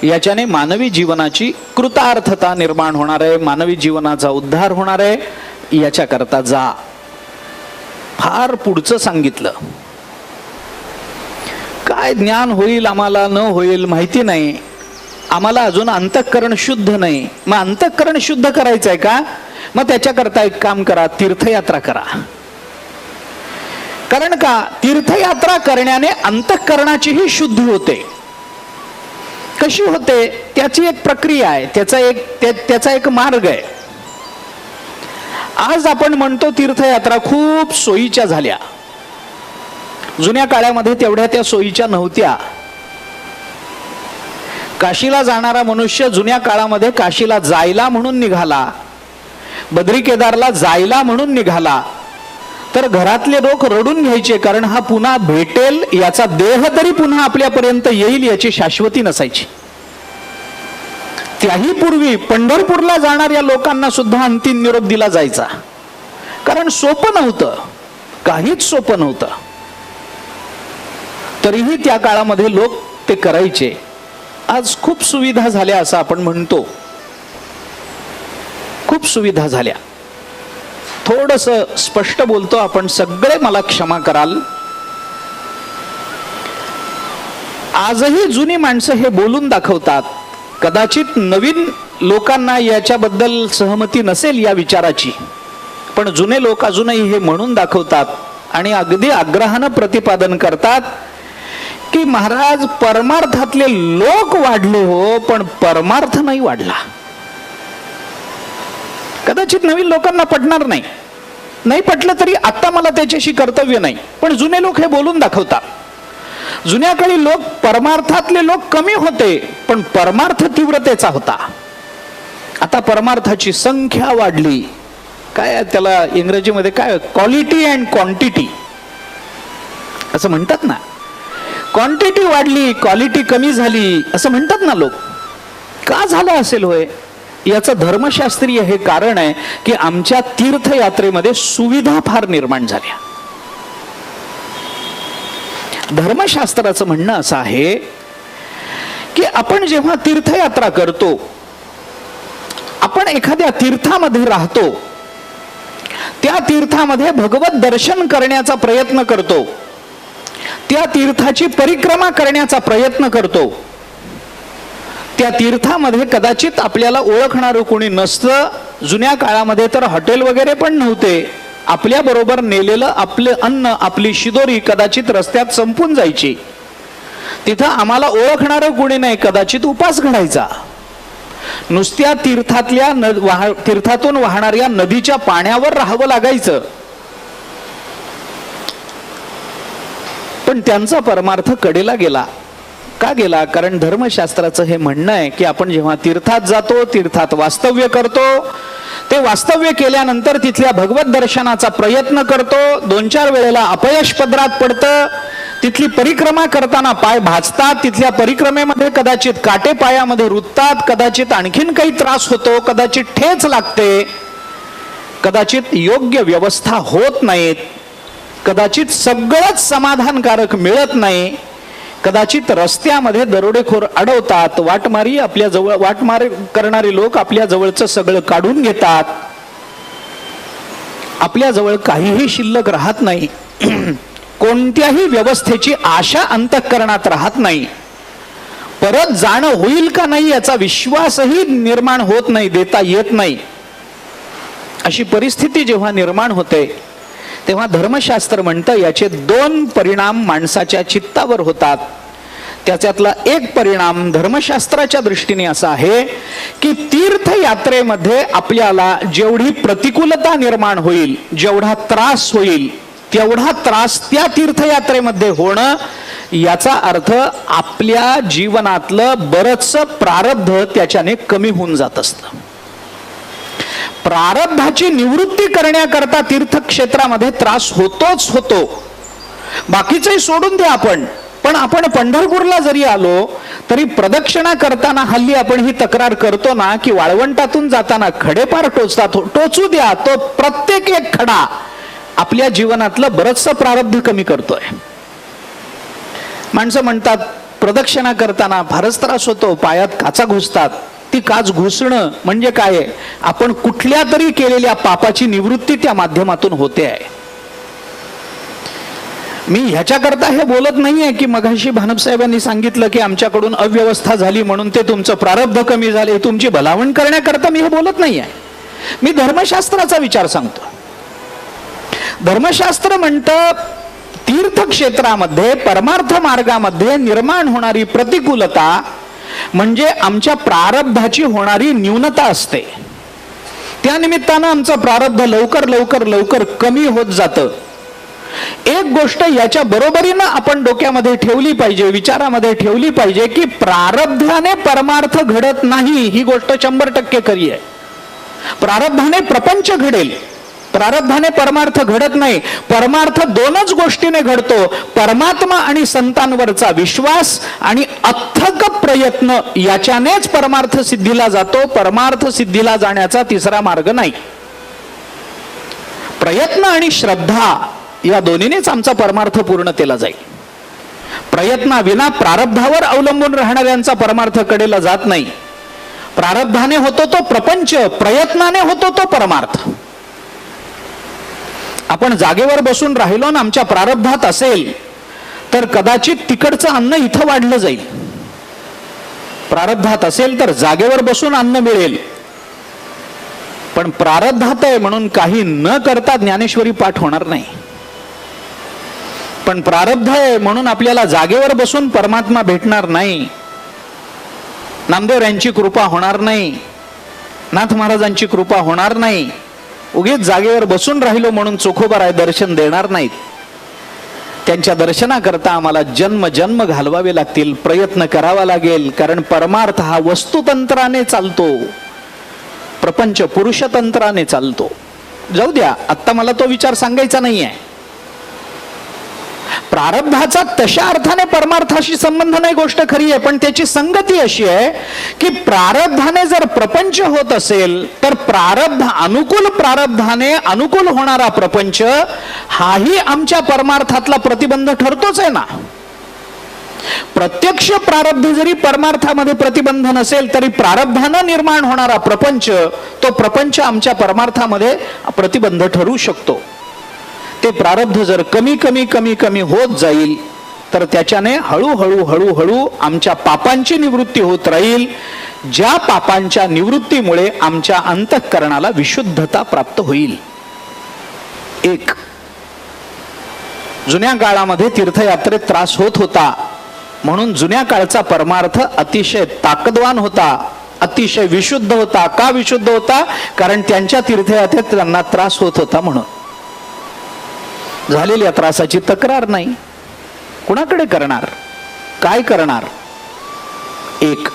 याच्याने मानवी जीवनाची कृतार्थता निर्माण होणार आहे, मानवी जीवनाचा उद्धार होणार आहे. याच्याकरता जा. फार पुढचं सांगितलं. काय ज्ञान होईल आम्हाला न होईल माहिती नाही, आम्हाला अजून अंतःकरण शुद्ध नाही. मग अंतःकरण शुद्ध करायचं आहे का? मग त्याच्याकरता एक काम करा, तीर्थयात्रा करा. कारण का? तीर्थयात्रा करण्याने अंतःकरणाचीही शुद्धी होते. कशी होते? त्याची एक प्रक्रिया आहे, त्याचा एक मार्ग आहे. आज आपण म्हणतो तीर्थयात्रा खूप सोयीच्या झाल्या. जुन्या काळामध्ये तेवढ्या त्या सोयीच्या नव्हत्या. काशीला जाणारा मनुष्य जुन्या काळामध्ये काशीला जायला म्हणून निघाला, बद्री केदारला जायला म्हणून निघाला तर घरातले लोक रडून घ्यायचे, कारण हा पुन्हा भेटेल, याचा देह तरी पुन्हा आपल्यापर्यंत येईल याची शाश्वती नसायची. त्याही पूर्वी पंढरपूरला जाणाऱ्या लोकांना सुद्धा अंतिम निरोप दिला जायचा, कारण सोपं नव्हतं, काहीच सोपं नव्हतं. तरीही त्या काळामध्ये लोक ते करायचे. आज खूप सुविधा झाल्या असं आपण म्हणतो, खूप सुविधा झाल्या. थोडस स्पष्ट बोलतो आपण, सगळे मला क्षमा कराल. आजही जुनी माणसं हे बोलून दाखवतात. कदाचित नवीन लोकांना याच्याबद्दल सहमती नसेल या विचाराची, पण जुने लोक अजूनही हे म्हणून दाखवतात आणि अगदी आग्रहानं प्रतिपादन करतात की महाराज, परमार्थातले लोक वाढले हो, पण परमार्थ नाही वाढला. कदाचित नवीन लोकांना पटणार नाही पटलं तरी आता मला त्याच्याशी कर्तव्य नाही, पण जुने लोक हे बोलून दाखवतात. जुन्या काळी लोक, परमार्थातले लोक कमी होते, पण परमार्थ तीव्रतेचा होता. आता परमार्थाची संख्या वाढली. काय त्याला इंग्रजीमध्ये काय, क्वालिटी अँड क्वांटिटी असं म्हणतात ना. क्वांटिटी वाढली, क्वालिटी कमी झाली असं म्हणतात ना लोक. का झालं असेल होय? याचं धर्मशास्त्रीय हे कारण आहे की आमच्या तीर्थयात्रेमध्ये सुविधा फार निर्माण झाल्या. धर्मशास्त्राचं म्हणणं असं आहे की आपण जेव्हा तीर्थयात्रा करतो, आपण एखाद्या तीर्थामध्ये राहतो, त्या तीर्थामध्ये भगवत दर्शन करण्याचा प्रयत्न करतो, त्या तीर्थाची परिक्रमा करण्याचा प्रयत्न करतो. त्या तीर्थामध्ये कदाचित आपल्याला ओळखणारं कोणी नसतं. जुन्या काळामध्ये तर हॉटेल वगैरे पण नव्हते. आपल्या बरोबर नेलेलं आपले अन्न, आपली शिदोरी कदाचित रस्त्यात संपून जायची. तिथं आम्हाला ओळखणारं कोणी नाही, कदाचित उपास घडायचा. नुसत्या तीर्थातून वाहणाऱ्या नदीच्या पाण्यावर राहावं लागायचं. पण त्यांचा परमार्थ कडेला गेला. का गेला? कारण धर्मशास्त्राचं हे म्हणणं आहे की आपण जेव्हा तीर्थात जातो, तीर्थात वास्तव्य करतो, ते वास्तव्य केल्यानंतर तिथल्या भगवत दर्शनाचा प्रयत्न करतो, 2-4 वेळेला अपयश पदरात पडतं, तिथली परिक्रमा करताना पाय भाजतात, तिथल्या परिक्रमेमध्ये कदाचित काटे पायामध्ये रुततात, कदाचित आणखीन काही त्रास होतो, कदाचित ठेच लागते, कदाचित योग्य व्यवस्था होत नाहीत, कदाचित सगळंच समाधानकारक मिळत नाही, कदाचित रस्त्यामध्ये दरोडेखोर अडवतात, वाटमार करणारे लोक आपल्या जवळचं सगळं काढून घेतात, आपल्या जवळ काहीही शिल्लक राहत नाही, कोणत्याही व्यवस्थेची आशा अंतःकरणात राहत नाही, परत जाणं होईल का नाही याचा विश्वासही निर्माण होत नाही, देता येत नाही. अशी परिस्थिती जेव्हा निर्माण होते तेव्हा धर्मशास्त्र म्हणतं याचे 2 परिणाम माणसाच्या चित्तावर होतात. त्याच्यातला एक परिणाम धर्मशास्त्राच्या दृष्टीने असा आहे की तीर्थयात्रेमध्ये आपल्याला जेवढी प्रतिकूलता निर्माण होईल, जेवढा त्रास होईल, तेवढा त्रास त्या तीर्थयात्रेमध्ये होणं, याचा अर्थ आपल्या जीवनातलं बरंचसं प्रारब्ध त्याच्याने कमी होऊन जात असतं. प्रारब्धाची निवृत्ती करण्याकरता तीर्थक्षेत्रामध्ये त्रास होतोच होतो. बाकीचंही सोडून द्या पण आपण पंढरपूरला जरी आलो तरी प्रदक्षिणा करताना हल्ली आपण ही तक्रार करतो ना की वाळवंटातून जाताना खडे पार टोचतात. टोचू द्या, तो प्रत्येक एक खडा आपल्या जीवनातलं बरचसं प्रारब्ध कमी करतोय. माणसं म्हणतात प्रदक्षिणा करताना फारच त्रास होतो, पायात काचा घुसतात. ती काच घुसणं म्हणजे काय आहे? आपण कुठल्या तरी केलेल्या पापाची निवृत्ती त्या माध्यमातून होते आहे. मी ह्याच्याकरता हे बोलत नाहीये की मगाशी भानप साहेबांनी सांगितलं की आमच्याकडून अव्यवस्था झाली म्हणून ते तुमचं प्रारब्ध कमी झाले, तुमची भलावण करण्याकरता मी हे बोलत नाहीये. मी धर्मशास्त्राचा विचार सांगतो. धर्मशास्त्र म्हणतं तीर्थक्षेत्रामध्ये परमार्थ मार्गामध्ये निर्माण होणारी प्रतिकूलता म्हणजे आमच्या प्रारब्धाची होणारी न्यूनता असते. त्या निमित्तानं आमचं प्रारब्ध लवकर लवकर लवकर कमी होत जातं. एक गोष्ट याच्या बरोबरीनं आपण डोक्यामध्ये ठेवली पाहिजे, विचारामध्ये ठेवली पाहिजे की प्रारब्धाने परमार्थ घडत नाही, ही गोष्ट 100% खरी आहे. प्रारब्धाने प्रपंच घडेल, प्रारब्धाने परमार्थ घडत नाही. परमार्थ दोनच गोष्टीने घडतो, परमात्मा आणि संतांवरचा विश्वास आणि अथक प्रयत्न, याच्यानेच परमार्थ सिद्धीला जातो. परमार्थ सिद्धीला जाण्याचा तिसरा मार्ग नाही. प्रयत्न आणि श्रद्धा या दोन्हीनेच आमचा परमार्थ पूर्णतेला जाईल. प्रयत्नाविना प्रारब्धावर अवलंबून राहणाऱ्यांचा परमार्थ कडेला जात नाही. प्रारब्धाने होतो तो प्रपंच, प्रयत्नाने होतो तो परमार्थ. आपण जागेवर बसून राहिलो ना आमच्या प्रारब्धात असेल तर कदाचित तिकडचं अन्न इथं वाढलं जाईल. प्रारब्धात असेल तर जागेवर बसून अन्न मिळेल. पण प्रारब्धात आहे म्हणून काही न करता ज्ञानेश्वरी पाठ होणार नाही. पण प्रारब्ध आहे म्हणून आपल्याला जागेवर बसून परमात्मा भेटणार नाही. नामदेव यांची कृपा होणार नाही, नाथ महाराजांची कृपा होणार नाही. उगीच जागेवर बसून राहिलो म्हणून चोखोबाराय दर्शन देणार नाहीत. त्यांच्या दर्शनाकरता आम्हाला जन्म जन्म घालवावे लागतील, प्रयत्न करावा लागेल. कारण परमार्थ हा वस्तुतंत्राने चालतो, प्रपंच पुरुषतंत्राने चालतो. जाऊ द्या, आत्ता मला तो विचार सांगायचा नाहीये. प्रारब्धाचा तशा अर्थाने परमार्थाशी संबंध नाही, गोष्ट खरी आहे. पण त्याची संगती अशी आहे की प्रारब्धाने जर प्रपंच होत असेल तर प्रारब्धाने अनुकूल होणारा प्रपंच हाही आमच्या परमार्थातला प्रतिबंध ठरतोच आहे ना. प्रत्यक्ष प्रारब्ध जरी परमार्थामध्ये प्रतिबंध नसेल तरी प्रारब्धाने निर्माण होणारा प्रपंच, तो प्रपंच आमच्या परमार्थामध्ये प्रतिबंध ठरू शकतो. ते प्रारब्ध जर कमी कमी कमी कमी होत जाईल तर त्याच्याने हळूहळू हळूहळू आमच्या पापांची निवृत्ती होत राहील. ज्या पापांच्या निवृत्तीमुळे आमच्या अंतःकरणाला विशुद्धता प्राप्त होईल. एक, जुन्या काळामध्ये तीर्थयात्रेत त्रास होत होता म्हणून जुन्या काळचा परमार्थ अतिशय ताकदवान होता, अतिशय विशुद्ध होता. का विशुद्ध होता? कारण त्यांच्या तीर्थयात्रेत त्यांना त्रास होत होता म्हणून. झालेल्या त्रासाची तक्रार नाही, कुणाकडे करणार, काय करणार. एक.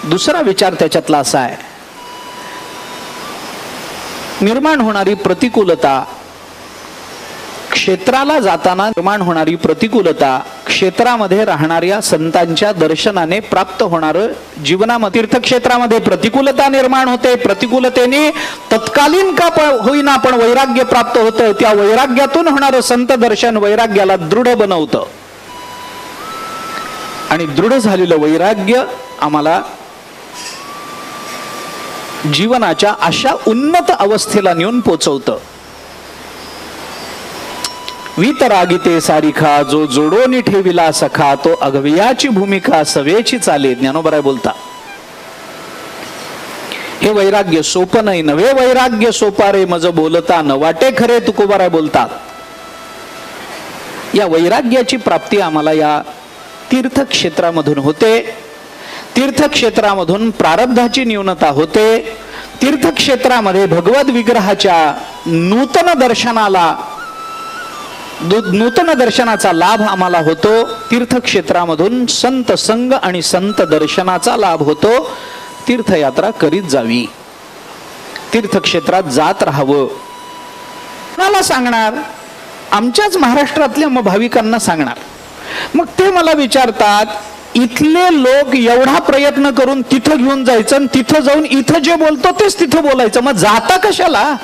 दुसरा विचार त्याच्यातला असा आहे, निर्माण होणारी प्रतिकूलता, क्षेत्राला जाताना निर्माण होणारी प्रतिकूलता, क्षेत्रामध्ये राहणाऱ्या संतांच्या दर्शनाने प्राप्त होणारं जीवनामध्ये तीर्थक्षेत्रामध्ये प्रतिकूलता निर्माण होते. प्रतिकूलतेने तत्कालीन का होईना पण वैराग्य प्राप्त होतं. त्या वैराग्यातून होणारं संत दर्शन वैराग्याला दृढ बनवतं आणि दृढ झालेलं वैराग्य आम्हाला जीवनाच्या अशा उन्नत अवस्थेला नेऊन पोचवतं. वितरागिते सारिखा जो जोडोनी ठेविला सखा, तो अगवियाची भूमिका सवेची चाले. ज्ञानोबराय बोलता. हे वैराग्य सोपं नाही, नवे वैराग्य सोपारे मज बोलता न वाटे खरे, तुकोबाराय बोलतात. या वैराग्याची प्राप्ती आम्हाला या तीर्थक्षेत्रामधून होते. तीर्थक्षेत्रामधून प्रारब्धाची न्यूनता होते. तीर्थक्षेत्रामध्ये भगवद विग्रहाच्या नूतन दर्शनाचा लाभ आम्हाला होतो. तीर्थक्षेत्रामधून संत संग आणि संत दर्शनाचा लाभ होतो. तीर्थयात्रा करीत जावी, तीर्थक्षेत्रात जात राहावं. कोणाला सांगणार? आमच्याच महाराष्ट्रातल्या भाविकांना सांगणार. मग ते मला विचारतात, इथले लोक एवढा प्रयत्न करून तिथं घेऊन जायचं आणि तिथं जाऊन इथं जे बोलतो तेच तिथं बोलायचं, मग जाता कशाला?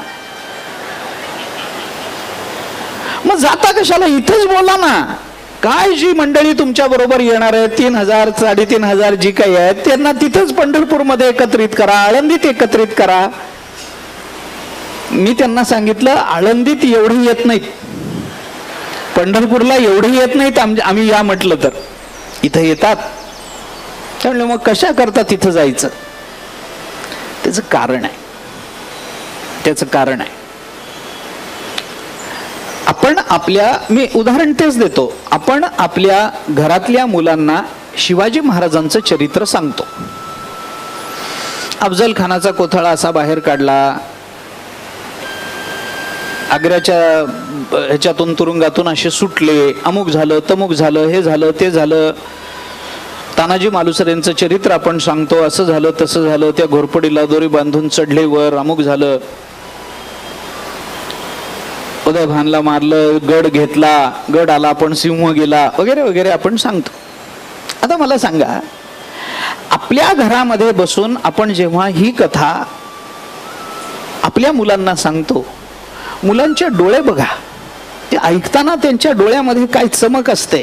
मग जाता कशाला, इथंच बोला ना. काय जी मंडळी तुमच्या बरोबर येणार आहे 3,000 3,500 जी काही आहेत त्यांना तिथंच पंढरपूरमध्ये एकत्रित करा, आळंदीत एकत्रित करा. मी त्यांना सांगितलं आळंदीत एवढी येत नाहीत, पंढरपूरला एवढी येत नाहीत, आम्ही या म्हटलं तर इथं येतात. त्यामुळे मग कशा करता तिथं जायचं. त्याचं कारण आहे, त्याचं कारण आहे. आपण मी उदाहरण तेच देतो. आपण आपल्या घरातल्या मुलांना शिवाजी महाराजांचं चरित्र सांगतो. अफजल खानाचा कोथळा असा बाहेर काढला, आग्र्याच्या ह्याच्यातून तुरुंगातून असे सुटले, अमुक झालं तमुक झालं, हे झालं ते झालं. तानाजी मालुसरे यांचं चरित्र आपण सांगतो, असं झालं तसं झालं, त्या घोरपडीला दोरी बांधून चढले वर, अमुक झालं, उदयभानला मारलं, गड घेतला, गड आला पण सिंह गेला, वगैरे वगैरे आपण सांगतो. आता मला सांगा, आपल्या घरामध्ये बसून आपण जेव्हा ही कथा आपल्या मुलांना सांगतो, मुलांचे डोळे बघा, ते ऐकताना त्यांच्या डोळ्यामध्ये काय चमक असते,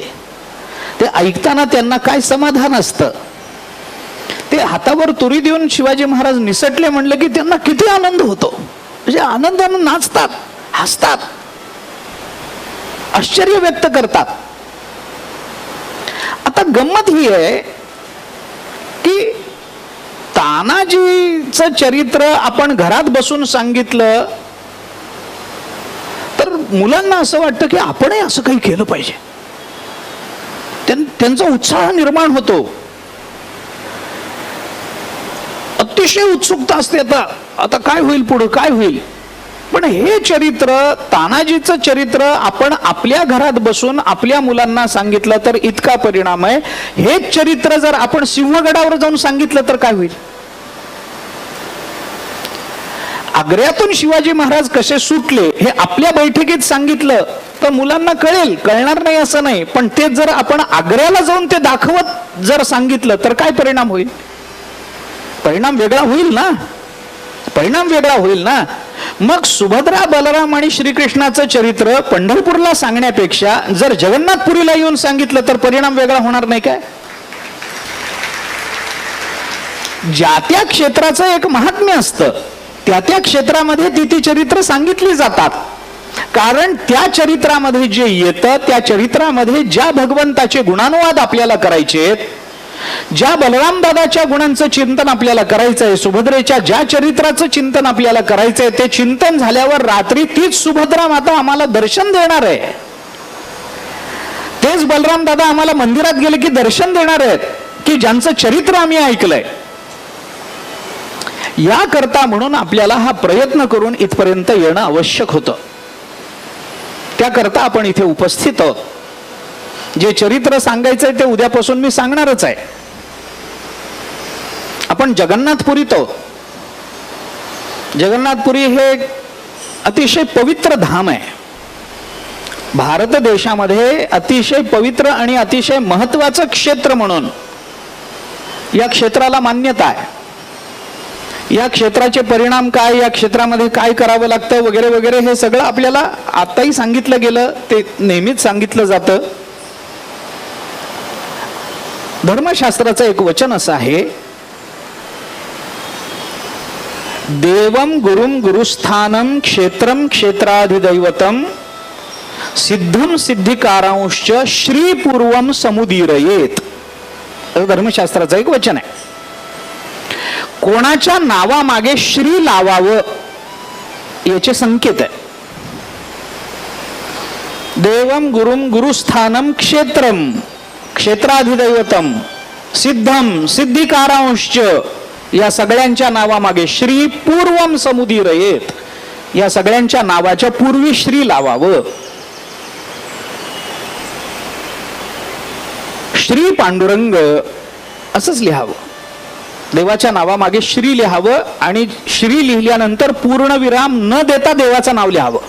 ते ऐकताना त्यांना काय समाधान असतं. ते हातावर तुरी देऊन शिवाजी महाराज निसटले म्हणलं की त्यांना किती आनंद होतो. म्हणजे आनंदाने नाचतात, हसतात, आश्चर्य व्यक्त करतात. आता गंमत ही आहे की तानाजीचं चरित्र आपण घरात बसून सांगितलं तर मुलांना असं वाटतं की आपणही असं काही केलं पाहिजे. त्यांचा उत्साह निर्माण होतो, अतिशय उत्सुकता असते. आता काय होईल, पुढे काय होईल. पण हे चरित्र, तानाजीचं चरित्र आपण आपल्या घरात बसून आपल्या मुलांना सांगितलं तर इतका परिणाम आहे. हेच चरित्र जर आपण सिंहगडावर जाऊन सांगितलं तर काय होईल. आग्र्यातून शिवाजी महाराज कसे सुटले हे आपल्या बैठकीत सांगितलं तर मुलांना कळेल, कळणार नाही असं नाही. पण ते जर आपण आग्र्याला जाऊन ते दाखवत जर सांगितलं तर काय परिणाम होईल. परिणाम वेगळा होईल ना, परिणाम वेगळा होईल ना. मग सुभद्रा, बलराम आणि श्रीकृष्णाचं चरित्र पंढरपूरला सांगण्यापेक्षा जर जगन्नाथपुरीला येऊन सांगितलं तर परिणाम वेगळा होणार नाही काय. ज्या त्या क्षेत्राचं एक महात्म्य असतं, त्या त्या क्षेत्रामध्ये ती चरित्र सांगितली जातात. कारण त्या चरित्रामध्ये जे येतं, त्या चरित्रामध्ये ज्या भगवंताचे गुणानुवाद आपल्याला करायचे, ज्या बलराम दादाच्या गुणांचं चिंतन आपल्याला करायचं आहे, सुभद्रेच्या ज्या चरित्राचं चिंतन आपल्याला करायचंय, ते चिंतन झाल्यावर रात्री तीच सुभद्रा माता आम्हाला दर्शन देणार आहे. तेच बलराम दादा आम्हाला मंदिरात गेले की दर्शन देणार आहेत की ज्यांचं चरित्र आम्ही ऐकलंय. या करता म्हणून आपल्याला हा प्रयत्न करून इथपर्यंत येणं आवश्यक होतं. त्याकरता आपण इथे उपस्थित आहोत. जे चरित्र सांगायचंय ते उद्यापासून मी सांगणारच आहे. आपण जगन्नाथपुरीत आहोत. जगन्नाथपुरी हे अतिशय पवित्र धाम आहे. भारत देशामध्ये अतिशय पवित्र आणि अतिशय महत्वाचं क्षेत्र म्हणून या क्षेत्राला मान्यता आहे. या क्षेत्राचे परिणाम काय, या क्षेत्रामध्ये काय करावं लागतं वगैरे वगैरे हे सगळं आपल्याला आताही सांगितलं गेलं, ते नेहमीच सांगितलं जातं. धर्मशास्त्राचं एक वचन असं आहे, देवम गुरुम गुरुस्थानम क्षेत्रम क्षेत्राधिदैवतम सिद्धम सिद्धिकारांश्च श्रीपूर्वम समुदीरयेत. धर्मशास्त्राचं एक वचन आहे. कोणाच्या नावामागे श्री लावावं याचे संकेत आहे. देवम गुरुम गुरुस्थानम क्षेत्रम क्षेत्राधिदैवतम सिद्धम सिद्धिकारांश्च या सगळ्यांच्या नावामागे श्री पूर्वम समुदीरयेत, या सगळ्यांच्या नावाच्या पूर्वी श्री लावावं. श्री पांडुरंग असंच लिहावं. देवाच्या नावामागे श्री लिहावं आणि श्री लिहिल्यानंतर पूर्णविराम न देता देवाचं नाव लिहावं.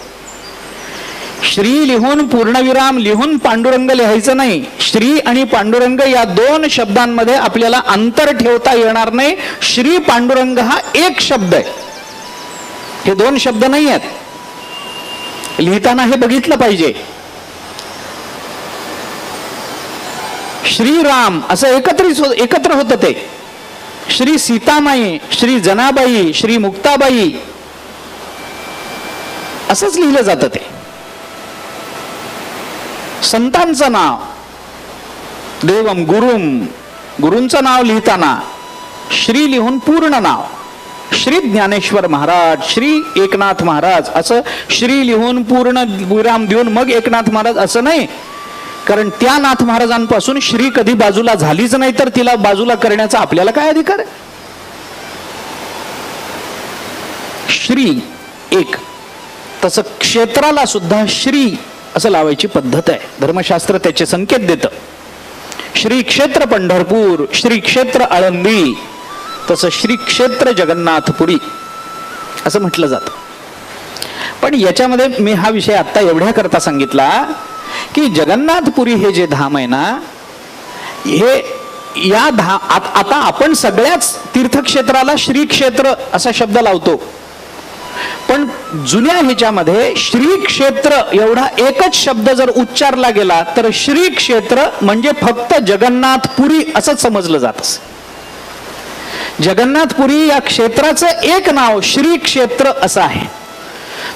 श्री लिहून पूर्णविराम लिहून पांडुरंग लिहायचं नाही. श्री आणि पांडुरंग या दोन शब्दांमध्ये आपल्याला अंतर ठेवता येणार नाही. श्री पांडुरंग हा एक शब्द आहे, हे दोन शब्द नाही आहेत. लिहिताना हे बघितलं पाहिजे. श्रीराम असं एकत्र होतं ते. श्री सीतामाई, श्री जनाबाई, श्री मुक्ताबाई असंच लिहिलं जातं ते. संतांचं नाव देवम गुरुम, गुरूंचं नाव लिहिताना श्री लिहून पूर्ण नाव श्री ज्ञानेश्वर महाराज, श्री एकनाथ महाराज असं श्री लिहून पूर्ण विराम देऊन मग एकनाथ महाराज असं नाही. कारण त्या नाथ महाराजांपासून श्री कधी बाजूला झालीच नाही, तर तिला बाजूला करण्याचा आपल्याला काय अधिकार आहे. श्री एक. तसं क्षेत्राला सुद्धा श्री असं लावायची पद्धत आहे. धर्मशास्त्र त्याचे संकेत देतं. श्री क्षेत्र पंढरपूर, श्री क्षेत्र आळंदी, तसं श्री क्षेत्र जगन्नाथपुरी असं म्हटलं जातं. पण याच्यामध्ये मी हा विषय आता एवढ्या करता सांगितला की जगन्नाथपुरी हे जे धाम आहे ना, हे या आता आपण सगळ्याच तीर्थक्षेत्राला श्री क्षेत्र असा शब्द लावतो. पण जुन्या ह्याच्यामध्ये श्री क्षेत्र एवढा एकच शब्द जर उच्चारला गेला तर श्री क्षेत्र म्हणजे फक्त जगन्नाथपुरी असंच समजलं जात असे. जगन्नाथपुरी या क्षेत्राचं एक नाव श्री क्षेत्र असं आहे.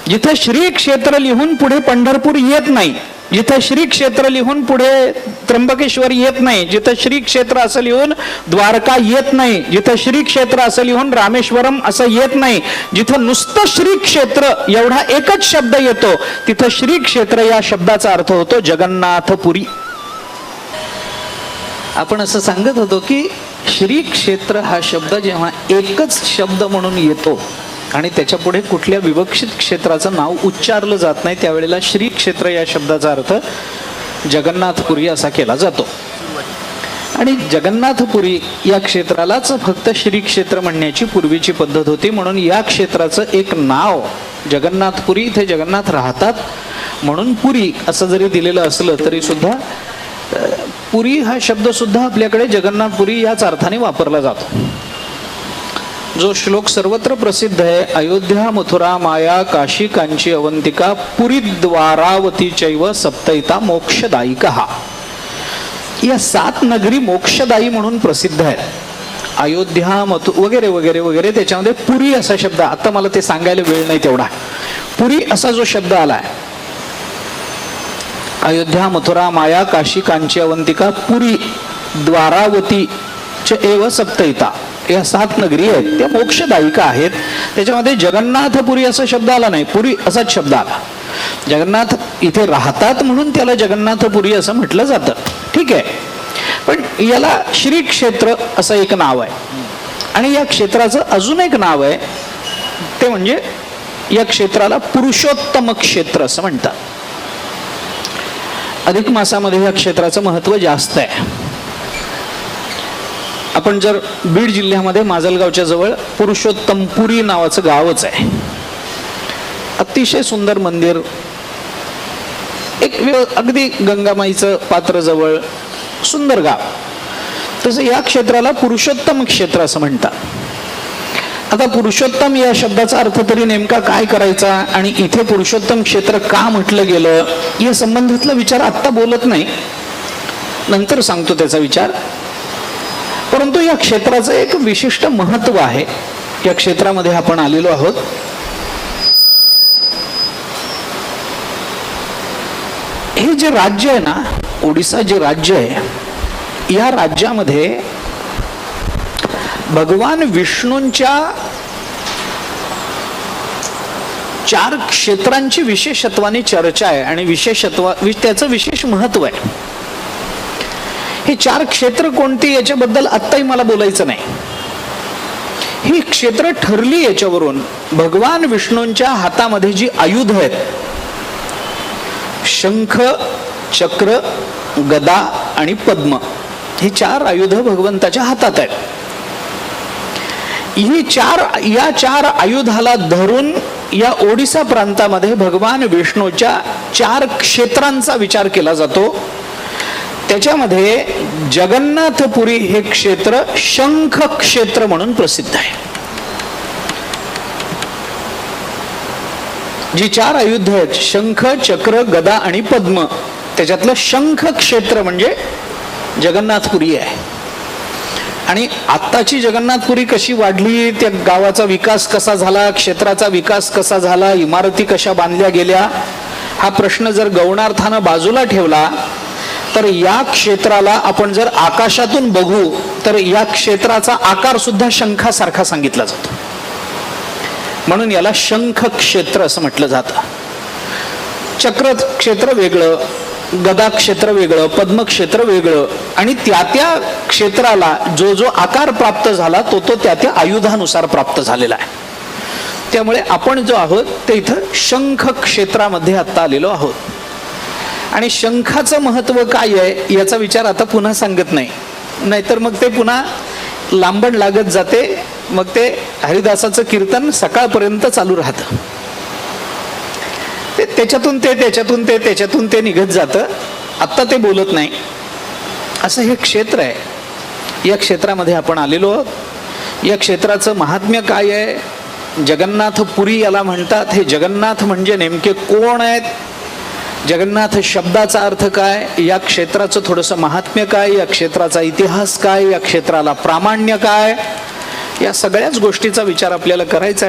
जिथं श्री क्षेत्र लिहून पुढे पंढरपूर येत नाही, जिथं श्री क्षेत्र लिहून पुढे त्र्यंबकेश्वर येत नाही, जिथं श्री क्षेत्र असं लिहून द्वारका येत नाही, जिथं श्री क्षेत्र असं लिहून रामेश्वरम असं येत नाही, जिथं नुसतं श्री क्षेत्र एवढा एकच शब्द येतो तिथं श्री क्षेत्र या शब्दाचा अर्थ होतो जगन्नाथपुरी. आपण असं सांगत होतो की श्री क्षेत्र हा शब्द जेव्हा एकच शब्द म्हणून येतो आणि त्याच्या पुढे कुठल्या विवक्षित क्षेत्राचं नाव उच्चारलं जात नाही, त्यावेळेला श्री क्षेत्र या शब्दाचा अर्थ जगन्नाथपुरी असा केला जातो. आणि जगन्नाथपुरी या क्षेत्रालाच फक्त श्री क्षेत्र म्हणण्याची पूर्वीची पद्धत होती. म्हणून या क्षेत्राचं एक नाव जगन्नाथपुरी, इथे जगन्नाथ राहतात म्हणून पुरी असं जरी दिलेलं असलं तरी सुद्धा पुरी हा शब्द सुद्धा आपल्याकडे जगन्नाथपुरी याच अर्थाने वापरला जातो. जो श्लोक सर्वत्र प्रसिद्ध आहे, अयोध्या मथुरा माया काशी कांची अवंतिका पुरी द्वारावती चैव सप्तैता मोक्षदायिका. या 7 नगरी मोक्षदायी म्हणून प्रसिद्ध आहेत. अयोध्या वगैरे वगैरे वगैरे. त्याच्यामध्ये पुरी असा शब्द, आता मला ते सांगायला वेळ नाही तेवढा. पुरी असा जो शब्द आलाय, अयोध्या मथुरा माया काशी कांची अवंतिका पुरी द्वारावती च एव सप्तैता, या 7 नगरी आहेत त्या मोक्षदायिका आहेत. त्याच्यामध्ये जगन्नाथपुरी असा शब्द आला नाही, पुरी असाच शब्द आला. जगन्नाथ इथे राहतात म्हणून त्याला जगन्नाथपुरी असं म्हटलं जातं. ठीक आहे. पण याला श्री क्षेत्र असं एक नाव आहे. आणि या क्षेत्राचं अजून एक नाव आहे, ते म्हणजे या क्षेत्राला पुरुषोत्तम क्षेत्र असं म्हणतात. अधिक मासामध्ये या क्षेत्राचं महत्व जास्त आहे. आपण जर बीड जिल्ह्यामध्ये माजलगावच्या जवळ पुरुषोत्तमपुरी नावाचं गावच आहे. अतिशय सुंदर मंदिर, एक अगदी गंगामाईचं पात्र जवळ, सुंदर गाव. तसं या क्षेत्राला पुरुषोत्तम क्षेत्र असं म्हणतात. आता पुरुषोत्तम या शब्दाचा अर्थ तरी नेमका काय करायचा आणि इथे पुरुषोत्तम क्षेत्र का म्हटलं गेलं या संबंधातला विचार आत्ता बोलत नाही, नंतर सांगतो त्याचा विचार. परंतु या क्षेत्राचं एक विशिष्ट महत्व आहे. या क्षेत्रामध्ये आपण आलेलो आहोत. हे जे राज्य आहे ना, ओडिसा जे राज्य आहे, या राज्यामध्ये भगवान विष्णूंच्या 4 क्षेत्रांची विशेषत्वाने चर्चा आहे आणि त्याचं विशेष महत्व आहे. ही 4 क्षेत्र कोणती याच्याबद्दल आत्ताही मला बोलायचं नाही. ही क्षेत्र ठरली याच्यावरून भगवान विष्णूंच्या हातामध्ये जी आयुध आहेत, शंख, चक्र, गदा आणि पद्म, ही 4 आयुध भगवंताच्या हातात आहेत. या 4 आयुधाला धरून या ओडिसा प्रांतामध्ये भगवान विष्णूच्या 4 क्षेत्रांचा विचार केला जातो. त्याच्यामध्ये जगन्नाथपुरी हे क्षेत्र शंख क्षेत्र म्हणून प्रसिद्ध आहे. जी 4 आयुध आहेत, शंख, चक्र, गदा आणि पद्म, त्याच्यातलं शंख क्षेत्र म्हणजे जगन्नाथपुरी आहे. आणि आत्ताची जगन्नाथपुरी कशी वाढली, त्या गावाचा विकास कसा झाला, क्षेत्राचा विकास कसा झाला, इमारती कशा बांधल्या गेल्या, हा प्रश्न जर गौणार्थानं बाजूला ठेवला तर या क्षेत्राला आपण जर आकाशातून बघू तर या क्षेत्राचा आकार सुद्धा शंखासारखा सांगितला जातो. म्हणून याला शंख क्षेत्र असं म्हटलं जातं. चक्र क्षेत्र वेगळं, गदा क्षेत्र वेगळं, पद्म क्षेत्र वेगळं, आणि त्या त्या क्षेत्राला जो जो आकार प्राप्त झाला तो तो त्या त्या आयुधानुसार प्राप्त झालेला आहे. त्यामुळे आपण जो आहोत ते इथं शंख क्षेत्रामध्ये आत्ता आलेलो आहोत. आणि शंखाचं महत्व काय आहे याचा विचार आता पुन्हा सांगत नाही, नाहीतर मग ते पुन्हा लांबण लागत जाते. मग ते हरिदासाचं कीर्तन सकाळपर्यंत चालू राहतं. त्याच्यातून ते निघत जातं. आत्ता ते बोलत नाही. असं हे क्षेत्र आहे. या क्षेत्रामध्ये आपण आलेलो आहोत. या क्षेत्राचं महात्म्य काय आहे, जगन्नाथपुरी याला म्हणतात. हे जगन्नाथ म्हणजे नेमके कोण आहेत, जगन्नाथ शब्दाचा अर्थ काय, या क्षेत्राचं थोडंसं महात्म्य काय, या क्षेत्राचा इतिहास काय, या क्षेत्राला प्रामाण्य काय, या सगळ्याच गोष्टीचा विचार आपल्याला करायचा आहे.